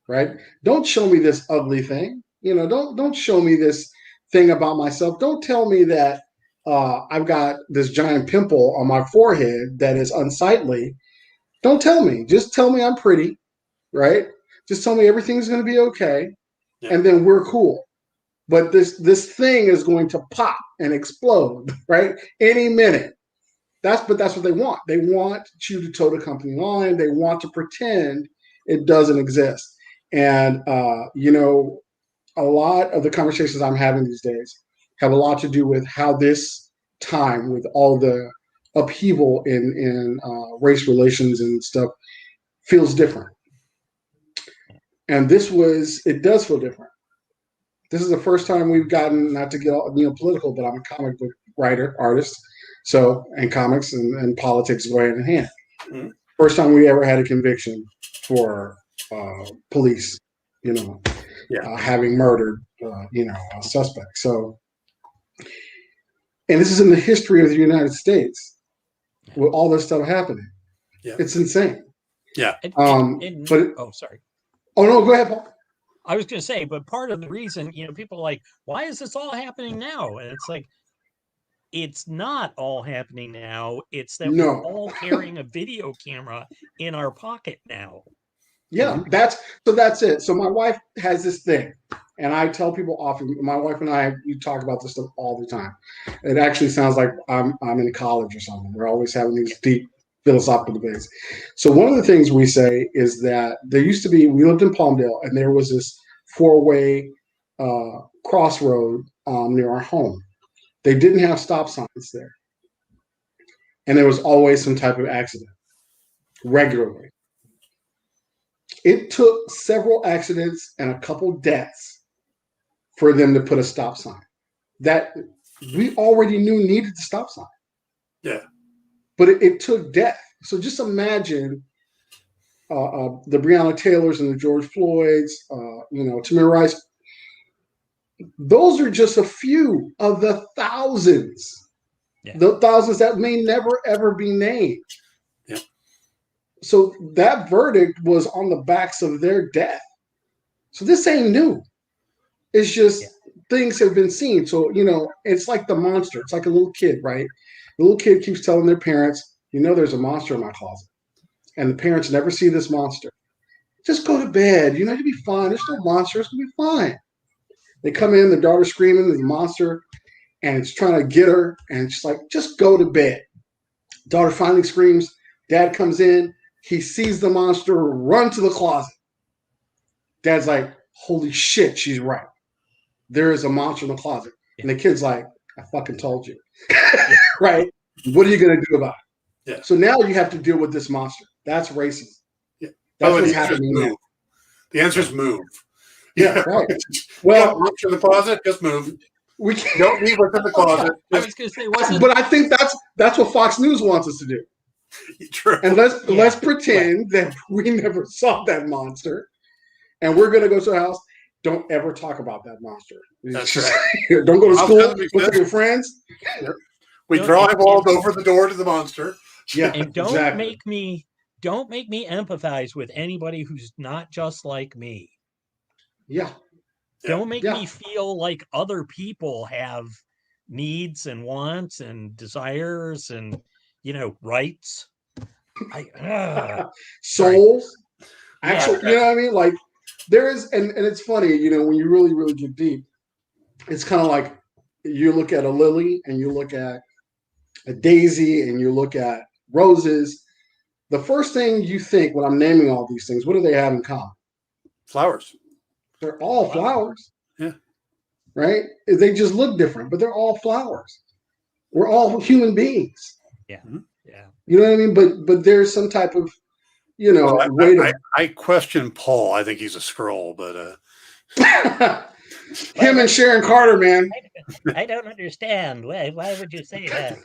right? Don't show me this ugly thing. Don't show me this thing about myself. Don't tell me that I've got this giant pimple on my forehead that is unsightly. Don't tell me. Just tell me I'm pretty, right? Just tell me everything's going to be okay, and then we're cool. But this thing is going to pop and explode, right? Any minute. That's what they want. They want you to toe the company line. They want to pretend it doesn't exist. And a lot of the conversations I'm having these days have a lot to do with how this time, with all the upheaval in race relations and stuff, feels different. And it does feel different. This is the first time we've gotten, not to get all political, but I'm a comic book writer, artist, and comics and politics go hand in hand. Mm-hmm. First time we ever had a conviction for police, having murdered, a suspect. So, and this is in the history of the United States with all this stuff happening. Yeah. It's insane. Yeah. Sorry. Oh, no, go ahead, Paul. I was going to say, but part of the reason, people are like, why is this all happening now? And it's like, it's not all happening now. It's that we're all carrying a video camera in our pocket now. Yeah, that's it. So my wife has this thing, and I tell people often, my wife and I, we talk about this stuff all the time. It actually sounds like I'm in college or something. We're always having these deep philosophical debates. So one of the things we say is that we lived in Palmdale, and there was this 4-way crossroad near our home. They didn't have stop signs there. And there was always some type of accident, regularly. It took several accidents and a couple deaths for them to put a stop sign that we already knew needed the stop sign. Yeah. But it took death. So just imagine the Breonna Taylors and the George Floyds, Tamir Rice. Those are just a few of the thousands, the thousands that may never, ever be named. Yeah. So that verdict was on the backs of their death. So this ain't new. It's just things have been seen. So, it's like the monster. It's like a little kid, right? The little kid keeps telling their parents, there's a monster in my closet. And the parents never see this monster. Just go to bed. You'll be fine. There's no monster. It's going to be fine. They come in, the daughter's screaming, there's a monster, and it's trying to get her. And she's like, just go to bed. Daughter finally screams. Dad comes in. He sees the monster run to the closet. Dad's like, holy shit, she's right. There is a monster in the closet. And the kid's like, I fucking told you. Right? What are you going to do about it? Yeah. So now you have to deal with this monster. That's racism. Yeah. That's what's happening now. The answer is move. Yeah, right. Well, look in the closet, just move. We can't. Don't leave what's in the closet. I was going to say, but I think that's what Fox News wants us to do. True. And let's pretend that we never saw that monster, and we're gonna go to the house. Don't ever talk about that monster. That's right. Don't go to school with your friends. We drive all over the door to the monster. Yeah, and don't make me empathize with anybody who's not just like me. Yeah. Don't make me feel like other people have needs and wants and desires and rights. Souls. Actually, you know what I mean? Like there is, and it's funny, when you really, really get deep, it's kind of like you look at a lily and you look at a daisy and you look at roses. The first thing you think when I'm naming all these things, what do they have in common? Flowers. They're all flowers. Yeah. Right? They just look different, but they're all flowers. We're all human beings. Yeah. Yeah. You know what I mean? But there's some type of, way to. I question Paul. I think he's a scroll, but him and Sharon Carter, man. I don't understand. Why would you say that?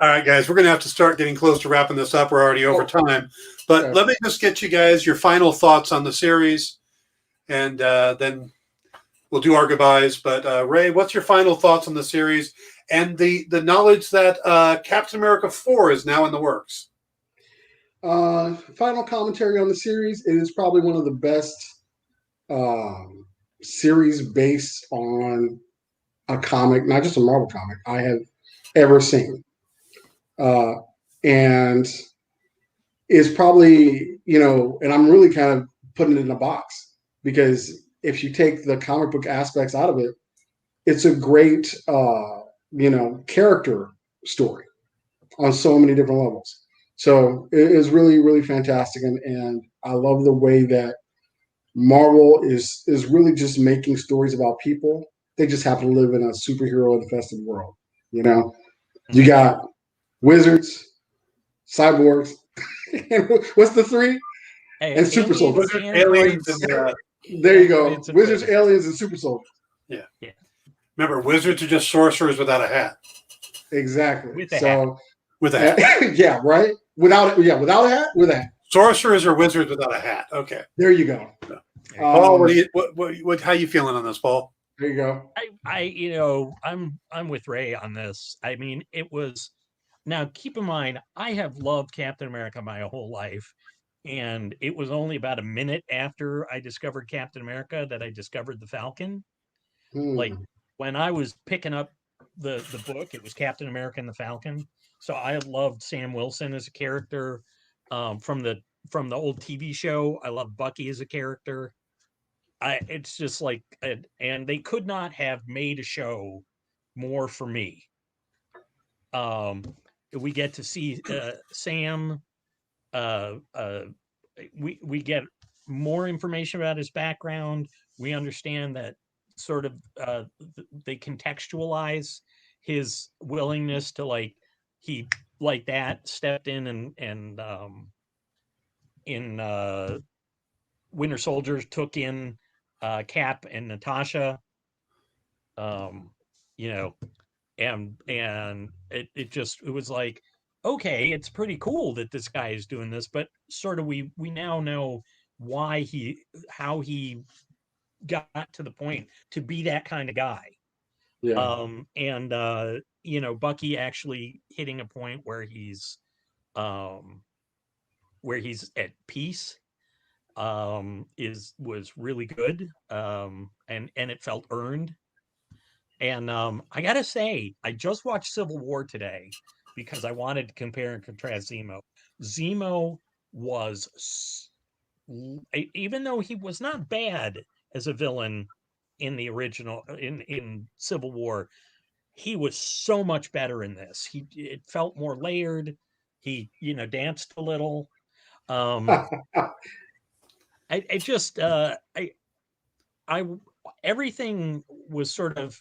All right, guys, we're going to have to start getting close to wrapping this up. We're already over time. But let me just get you guys your final thoughts on the series, and then we'll do our goodbyes. But Ray, what's your final thoughts on the series and the knowledge that Captain America 4 is now in the works? Final commentary on the series. It is probably one of the best series based on a comic, not just a Marvel comic, I have ever seen. And is probably, and I'm really kind of putting it in a box because if you take the comic book aspects out of it, it's a great, character story on so many different levels. So it is really, really fantastic. And I love the way that Marvel is really just making stories about people. They just happen to live in a superhero infested world. You got wizards, cyborgs, and what's the three? And super soldiers. Aliens. There you go. Wizards, aliens, and super soldiers. Yeah. Remember, wizards are just sorcerers without a hat. Exactly. With a hat. With a hat. Yeah, right? Without a hat? With a hat. Sorcerers or wizards without a hat. Okay. There you go. Paul, how you feeling on this, Paul? There you go. I'm with Ray on this. I mean, it was. Now, keep in mind, I have loved Captain America my whole life, and it was only about a minute after I discovered Captain America that I discovered the Falcon. Like when I was picking up the book, it was Captain America and the Falcon. So I loved Sam Wilson as a character from the old TV show. I love Bucky as a character. It's just like, and they could not have made a show more for me. We get to see Sam. We get more information about his background. We understand that sort of they contextualize his willingness to he stepped in and in Winter Soldier took in Cap and Natasha. And it was like, okay, it's pretty cool that this guy is doing this, but sort of we now know how he got to the point to be that kind of guy. Bucky actually hitting a point where he's where he's at peace was really good, and it felt earned. And I gotta say, I just watched Civil War today because I wanted to compare and contrast Zemo. Zemo was, even though he was not bad as a villain in the original in Civil War, he was so much better in this. It felt more layered. He danced a little. I just I everything was sort of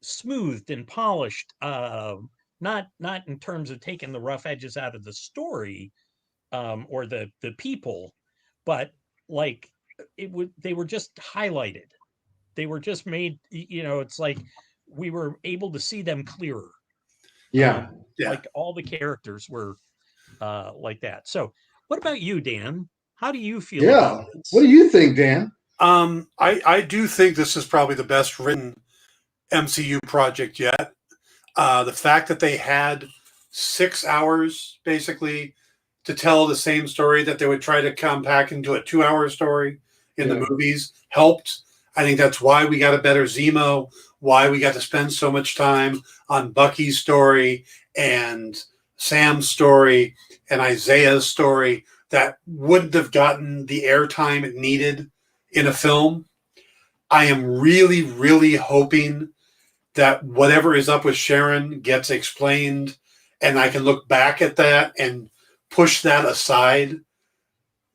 smoothed and polished, not in terms of taking the rough edges out of the story, or the people, but like they were just highlighted. They were just made, it's like we were able to see them clearer. Yeah. Like all the characters were like that. So what about you, Dan? How do you feel about this? What do you think, Dan? I do think this is probably the best written MCU project yet. The fact that they had 6 hours basically to tell the same story that they would try to compact into a 2-hour story in the movies helped. I think that's why we got a better Zemo, why we got to spend so much time on Bucky's story and Sam's story and Isaiah's story that wouldn't have gotten the airtime it needed in a film. I am really, really hoping that whatever is up with Sharon gets explained and I can look back at that and push that aside.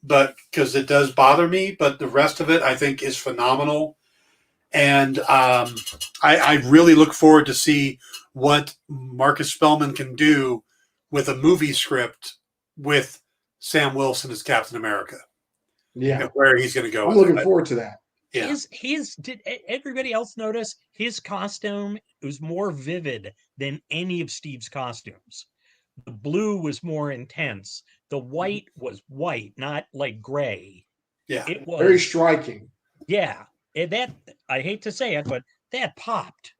But because it does bother me, but the rest of it I think is phenomenal. And I really look forward to see what Marcus Spellman can do with a movie script with Sam Wilson as Captain America. Yeah. Where he's going to go. I'm looking forward to that. Yeah. Did everybody else notice his costume was more vivid than any of Steve's costumes? The blue was more intense. The white was white, not like gray. Yeah. It was very striking. Yeah. That, I hate to say it, but that popped.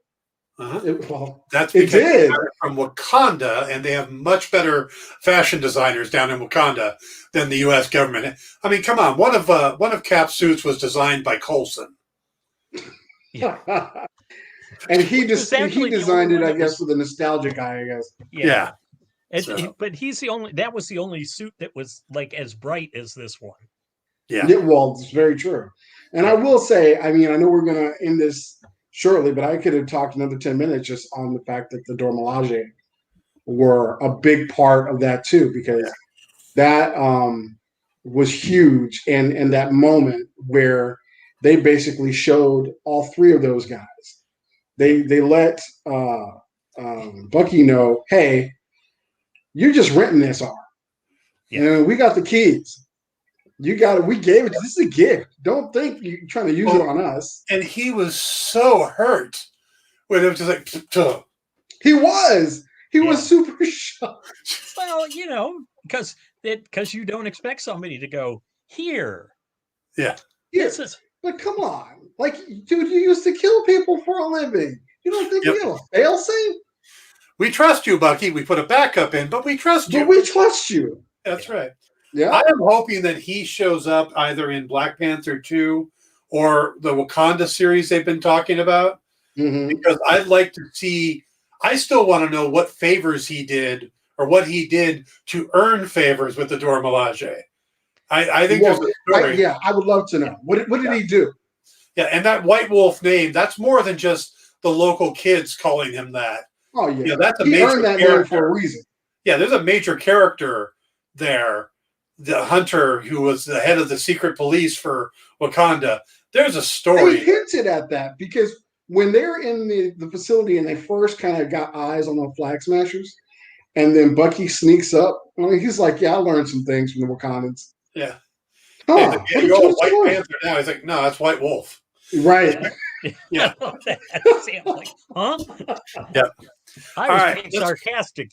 That's because they're from Wakanda, and they have much better fashion designers down in Wakanda than the U.S. government. I mean, come on, one of Cap's suits was designed by Coulson. Yeah. And he designed it, I guess, with a nostalgic eye, I guess. Yeah. But that was the only suit that was like as bright as this one. Yeah. Well, it's very true. And I will say, I mean, I know we're going to end this shortly, but I could have talked another 10 minutes just on the fact that the Dora Milaje were a big part of that too, because that was huge. And that moment where they basically showed all three of those guys. They let Bucky know, hey, you're just renting this arm. Yeah. And we got the keys. You got it. We gave it. This is a gift. Don't think you're trying to use it on us. And he was so hurt when it was just like, tuh. He was super shocked. Well, because you don't expect somebody to go here. Yeah. But come on, like, dude, you used to kill people for a living. You don't think you have a fail-safe? We trust you, Bucky. We put a backup in, but we trust you. But we trust you. That's right. Yeah. I am hoping that he shows up either in Black Panther 2 or the Wakanda series they've been talking about. Mm-hmm. Because I'd like to see, I still want to know what favors he did or what he did to earn favors with the Dora Milaje. I think there's a story. I would love to know. What did he do? Yeah, and that White Wolf name, that's more than just the local kids calling him that. Oh, yeah. That's a he major earned that character. name for a reason. Yeah, there's a major character there. The hunter who was the head of the secret police for Wakanda. There's a story. They hinted at that because when they're in the facility and they first kind of got eyes on the Flag Smashers, and then Bucky sneaks up, he's like, yeah, I learned some things from the Wakandans. Yeah. Huh, hey, you're White Panther now. He's like, no, that's White Wolf. Right. Yeah. Like, huh? Yeah. I was being sarcastic,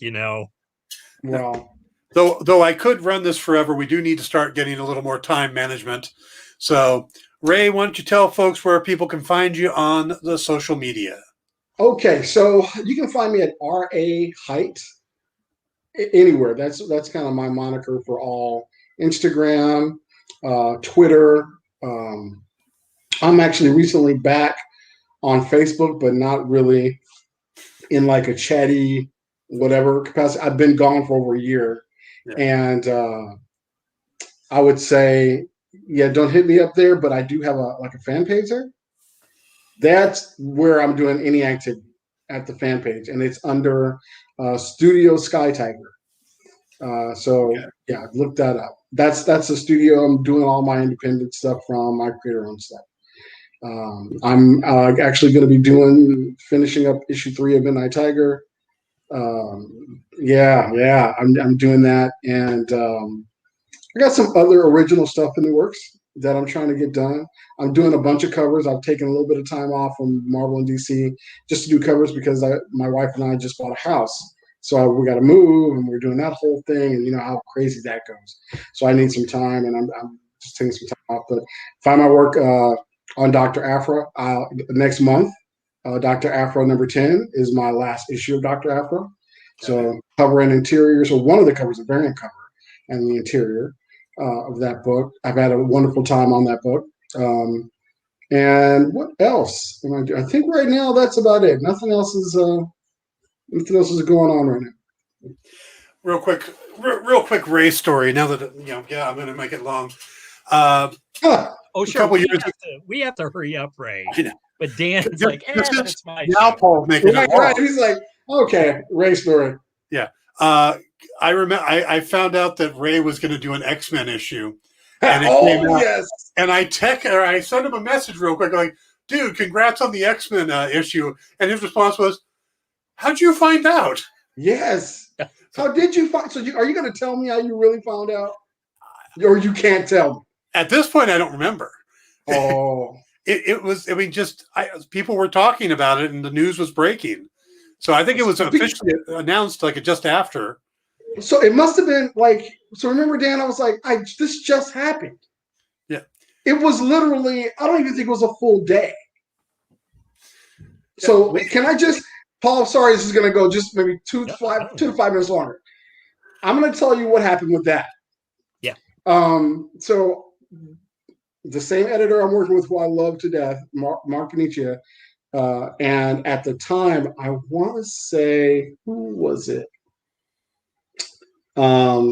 Well. Though I could run this forever, we do need to start getting a little more time management. So, Ray, why don't you tell folks where people can find you on the social media? Okay, so you can find me at R.A. Height anywhere. That's kind of my moniker for all. Instagram, Twitter. I'm actually recently back on Facebook, but not really in like a chatty whatever capacity. I've been gone for over a year, Yeah. and I would say, yeah, don't hit me up there, but I do have a fan page there. That's where I'm doing any activity, at the fan page, and it's under Studio Sky Tiger. So Okay. yeah, look that up. That's the studio I'm doing all my independent stuff from, my creator-owned stuff. I'm actually going to be finishing up issue 3 of Midnight Tiger. Yeah, I'm doing that, and I got some other original stuff in the works that I'm trying to get done. I'm doing a bunch of covers. I've taken a little bit of time off from Marvel and DC just to do covers because my wife and I just bought a house. So we got to move, and we're doing that whole thing, and you know how crazy that goes. So I need some time, and I'm just taking some time off. But find my work on Dr. Afra next month. Dr. Afra number 10 is my last issue of Dr. Afra. So cover and interior. So one of the covers, a variant cover, and the interior of that book. I've had a wonderful time on that book. And what else am I doing? I think right now that's about it. Nothing else is going on right now. Real quick Ray story. Now that I'm going to make it long. Oh, sure. We have to hurry up, Ray. I know. But Dan's like, that's my now Paul making it right. He's like, okay, Ray story. Yeah. I remember I found out that Ray was going to do an X-Men issue. And it came out, yes. And I sent him a message real quick going, dude, congrats on the X-Men issue. And his response was, how'd you find out? Yes. How did you find? So are you going to tell me how you really found out? Or you can't tell me? At this point, I don't remember. Oh. It was, I mean, people were talking about it and the news was breaking. So I think it was officially announced like just after. So it must have been like, so remember, Dan, I was like, this just happened. Yeah. It was literally, I don't even think it was a full day. So can I just, Paul, sorry, this is going to go just maybe 2 to 5 minutes longer. I'm going to tell you what happened with that. Yeah. So the same editor I'm working with, who I love to death, Mark Nietzsche, and at the time, I want to say, who was it? I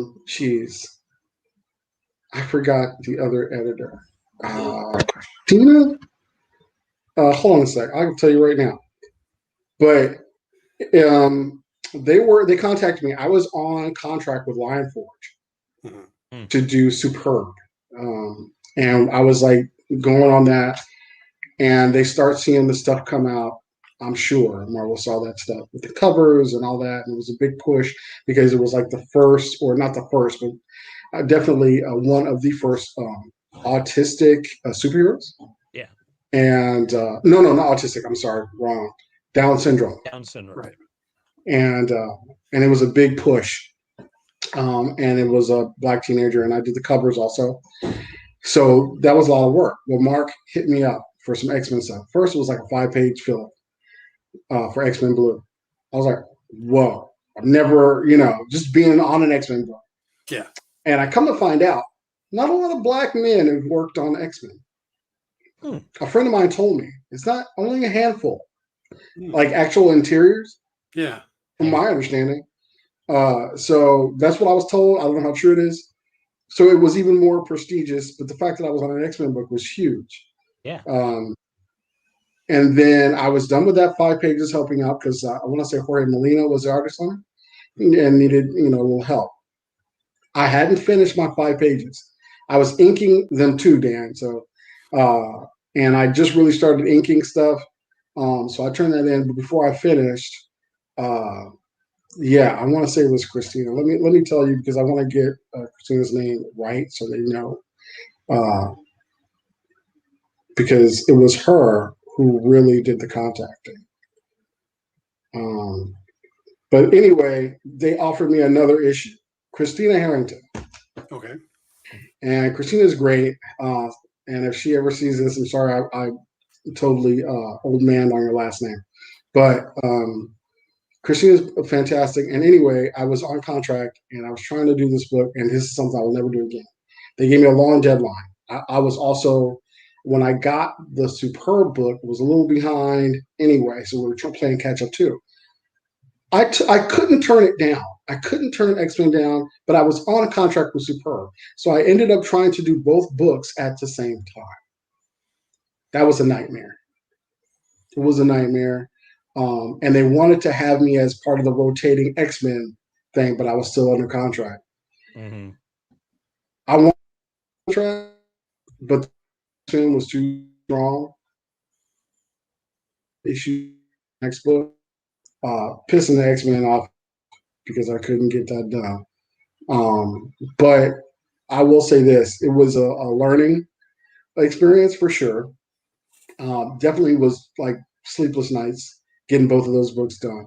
forgot the other editor. Christina? Hold on a sec. I can tell you right now. But they contacted me. I was on contract with Lion Forge to do Superb. And I was like going on that, and they start seeing the stuff come out. I'm sure Marvel saw that stuff with the covers and all that, and it was a big push because it was like the first, or not the first, but definitely one of the first autistic superheroes. Yeah. And no, not autistic. I'm sorry, wrong. Down syndrome. Down syndrome. Right. And it was a big push. And it was a Black teenager, and I did the covers also. So that was a lot of work. Well, Mark hit me up for some X-Men stuff. First, it was like a 5-page fill for X-Men Blue. I was like, whoa, I've never, just being on an X-Men book. Yeah. And I come to find out, not a lot of Black men have worked on X-Men. A friend of mine told me it's not only a handful, like actual interiors. Yeah. From my understanding. So that's what I was told. I don't know how true it is. So it was even more prestigious, but the fact that I was on an X-Men book was huge. Yeah. And then I was done with that 5 pages helping out because I want to say Jorge Molina was the artist on it and needed, a little help. I hadn't finished my 5 pages. I was inking them too, Dan. So, and I just really started inking stuff. So I turned that in, but before I finished, I want to say it was Christina. Let me tell you, because I want to get Christina's name right so they know. Because it was her who really did the contacting. But anyway, they offered me another issue. Christina Harrington. Okay. And Christina's great. And if she ever sees this, I'm sorry, I totally old man on your last name. But Christina's fantastic. And anyway, I was on contract and I was trying to do this book, and this is something I will never do again. They gave me a long deadline. I was also, when I got the Superb book, was a little behind anyway, so we were playing catch up too. I couldn't turn it down. I couldn't turn X-Men down, but I was on a contract with Superb. So I ended up trying to do both books at the same time. That was a nightmare. It was a nightmare. And they wanted to have me as part of the rotating X-Men thing, but I was still under contract. Mm-hmm. I wanted a contract, but the X-Men was too strong. Issue next book. Pissing the X-Men off because I couldn't get that done. But I will say this, it was a learning experience for sure. Definitely was like sleepless nights getting both of those books done.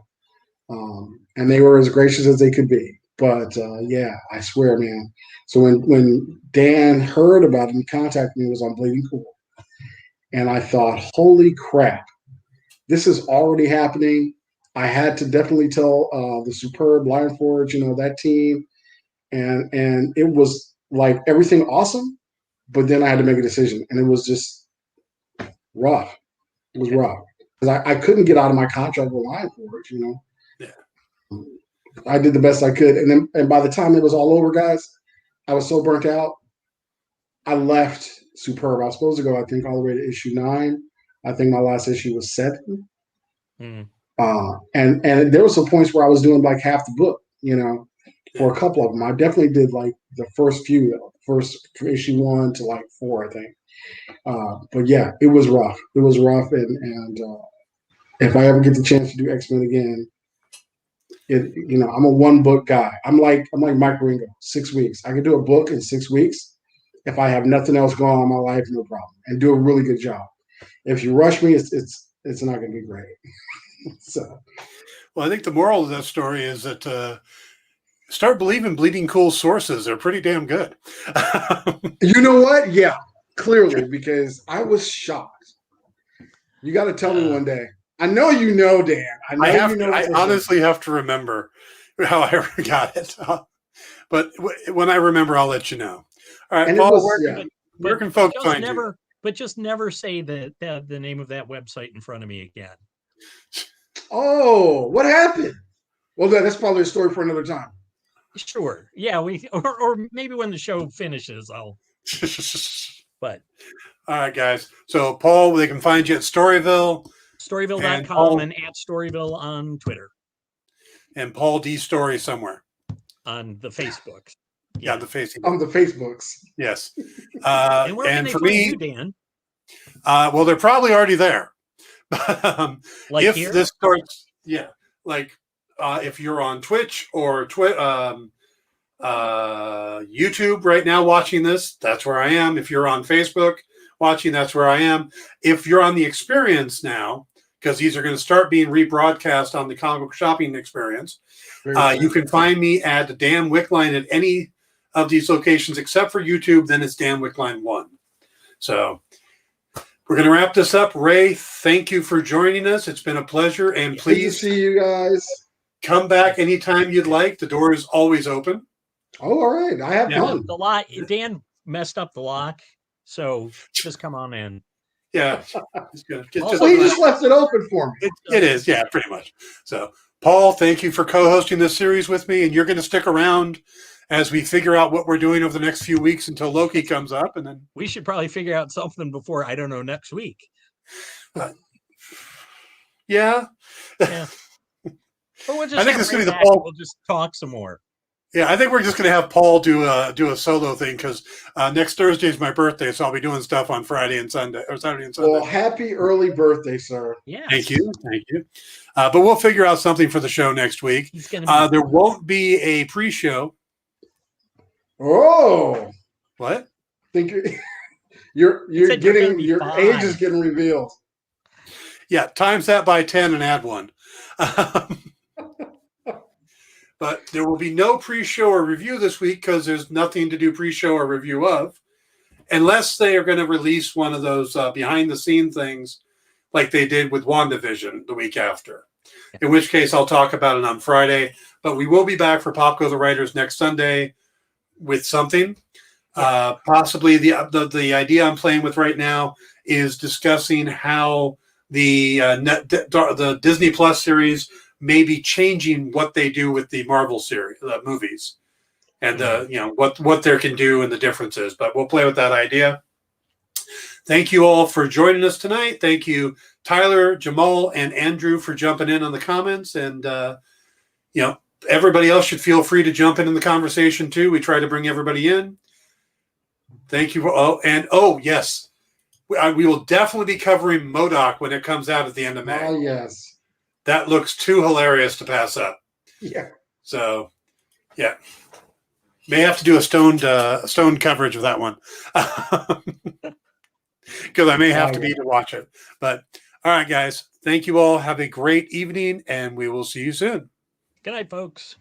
And they were as gracious as they could be. But yeah, I swear, man. So when Dan heard about it and contacted me, it was on Bleeding Cool. And I thought, holy crap, this is already happening. I had to definitely tell the Superb, Lion Forge, that team. And it was like everything awesome, but then I had to make a decision. And it was just rough. It was rough. Because I couldn't get out of my contract with Lion Forge, Yeah. I did the best I could. And by the time it was all over, guys, I was so burnt out. I left Superb. I was supposed to go, I think, all the way to issue 9. I think my last issue was 7. Mm. And there were some points where I was doing like half the book, for a couple of them. I definitely did like the first issue 1 to like 4, I think. But yeah, it was rough. It was rough. And if I ever get the chance to do X-Men again, I'm a 1-book guy. I'm like Mike Ringo, 6 weeks. I can do a book in 6 weeks. If I have nothing else going on in my life, no problem, and do a really good job. If you rush me, it's not going to be great. So, well, I think the moral of that story is that start believing Bleeding Cool sources. They're pretty damn good. You know what? Yeah, clearly, because I was shocked. You got to tell me one day. I know you know, Dan. I honestly have to remember how I got it. But when I remember, I'll let you know. All right, Paul, where can folks find you? But just never say the name of that website in front of me again. Oh, what happened? Well, that's probably a story for another time. Sure. Yeah, or maybe when the show finishes, I'll. But all right, guys. So, Paul, they can find you at Storyville. Storyville.com and at Storyville on Twitter. And Paul D. Story somewhere. On the Facebooks. Yeah, the Facebook. On the Facebooks. Yes. And where can they find you, Dan? Well, they're probably already there. Like if here? This starts, yeah, like if you're on Twitch or YouTube right now watching this, that's where I am. If you're on Facebook watching, that's where I am. If you're on the Experience now, because these are going to start being rebroadcast on the Comic Book Shopping Experience, you can find me at Dan Wickline at any of these locations except for YouTube. Then it's Dan Wickline 1. So we're going to wrap this up. Ray, thank you for joining us. It's been a pleasure. And please see you guys. Come back anytime you'd like. The door is always open. Oh, all right. I have fun. The lock, Dan messed up the lock, so just come on in. Yeah. He just left it open for me. It is, yeah, pretty much. So, Paul, thank you for co-hosting this series with me, and you're going to stick around as we figure out what we're doing over the next few weeks until Loki comes up, and then we should probably figure out something before, I don't know, next week. Yeah. But I think it's going to be the Paul. We'll just talk some more. Yeah, I think we're just going to have Paul do a solo thing because next Thursday is my birthday, so I'll be doing stuff on Friday and Sunday or Saturday and Sunday. Well, happy early birthday, sir! Yeah, thank you. But we'll figure out something for the show next week. There won't be a pre-show. Oh, what? Think you're getting your age is getting revealed. Yeah, times that by 10 and add 1. But there will be no pre-show or review this week because there's nothing to do pre-show or review of, unless they are going to release one of those behind-the-scene things like they did with WandaVision the week after. in which case I'll talk about it on Friday. But we will be back for Pop Go the Writers next Sunday with something. Possibly the idea I'm playing with right now is discussing how the Disney Plus series may be changing what they do with the Marvel series, movies, and what they can do and the differences. But we'll play with that idea. Thank you all for joining us tonight. Thank you, Tyler, Jamal, and Andrew for jumping in on the comments. And everybody else should feel free to jump in the conversation too. We try to bring everybody in. Thank you. Yes. We will definitely be covering MODOK when it comes out at the end of May. Oh, yes. That looks too hilarious to pass up. Yeah. So, yeah. May have to do a stoned coverage of that one. Because I may have to be to watch it. But, all right, guys. Thank you all. Have a great evening, and we will see you soon. Good night, folks.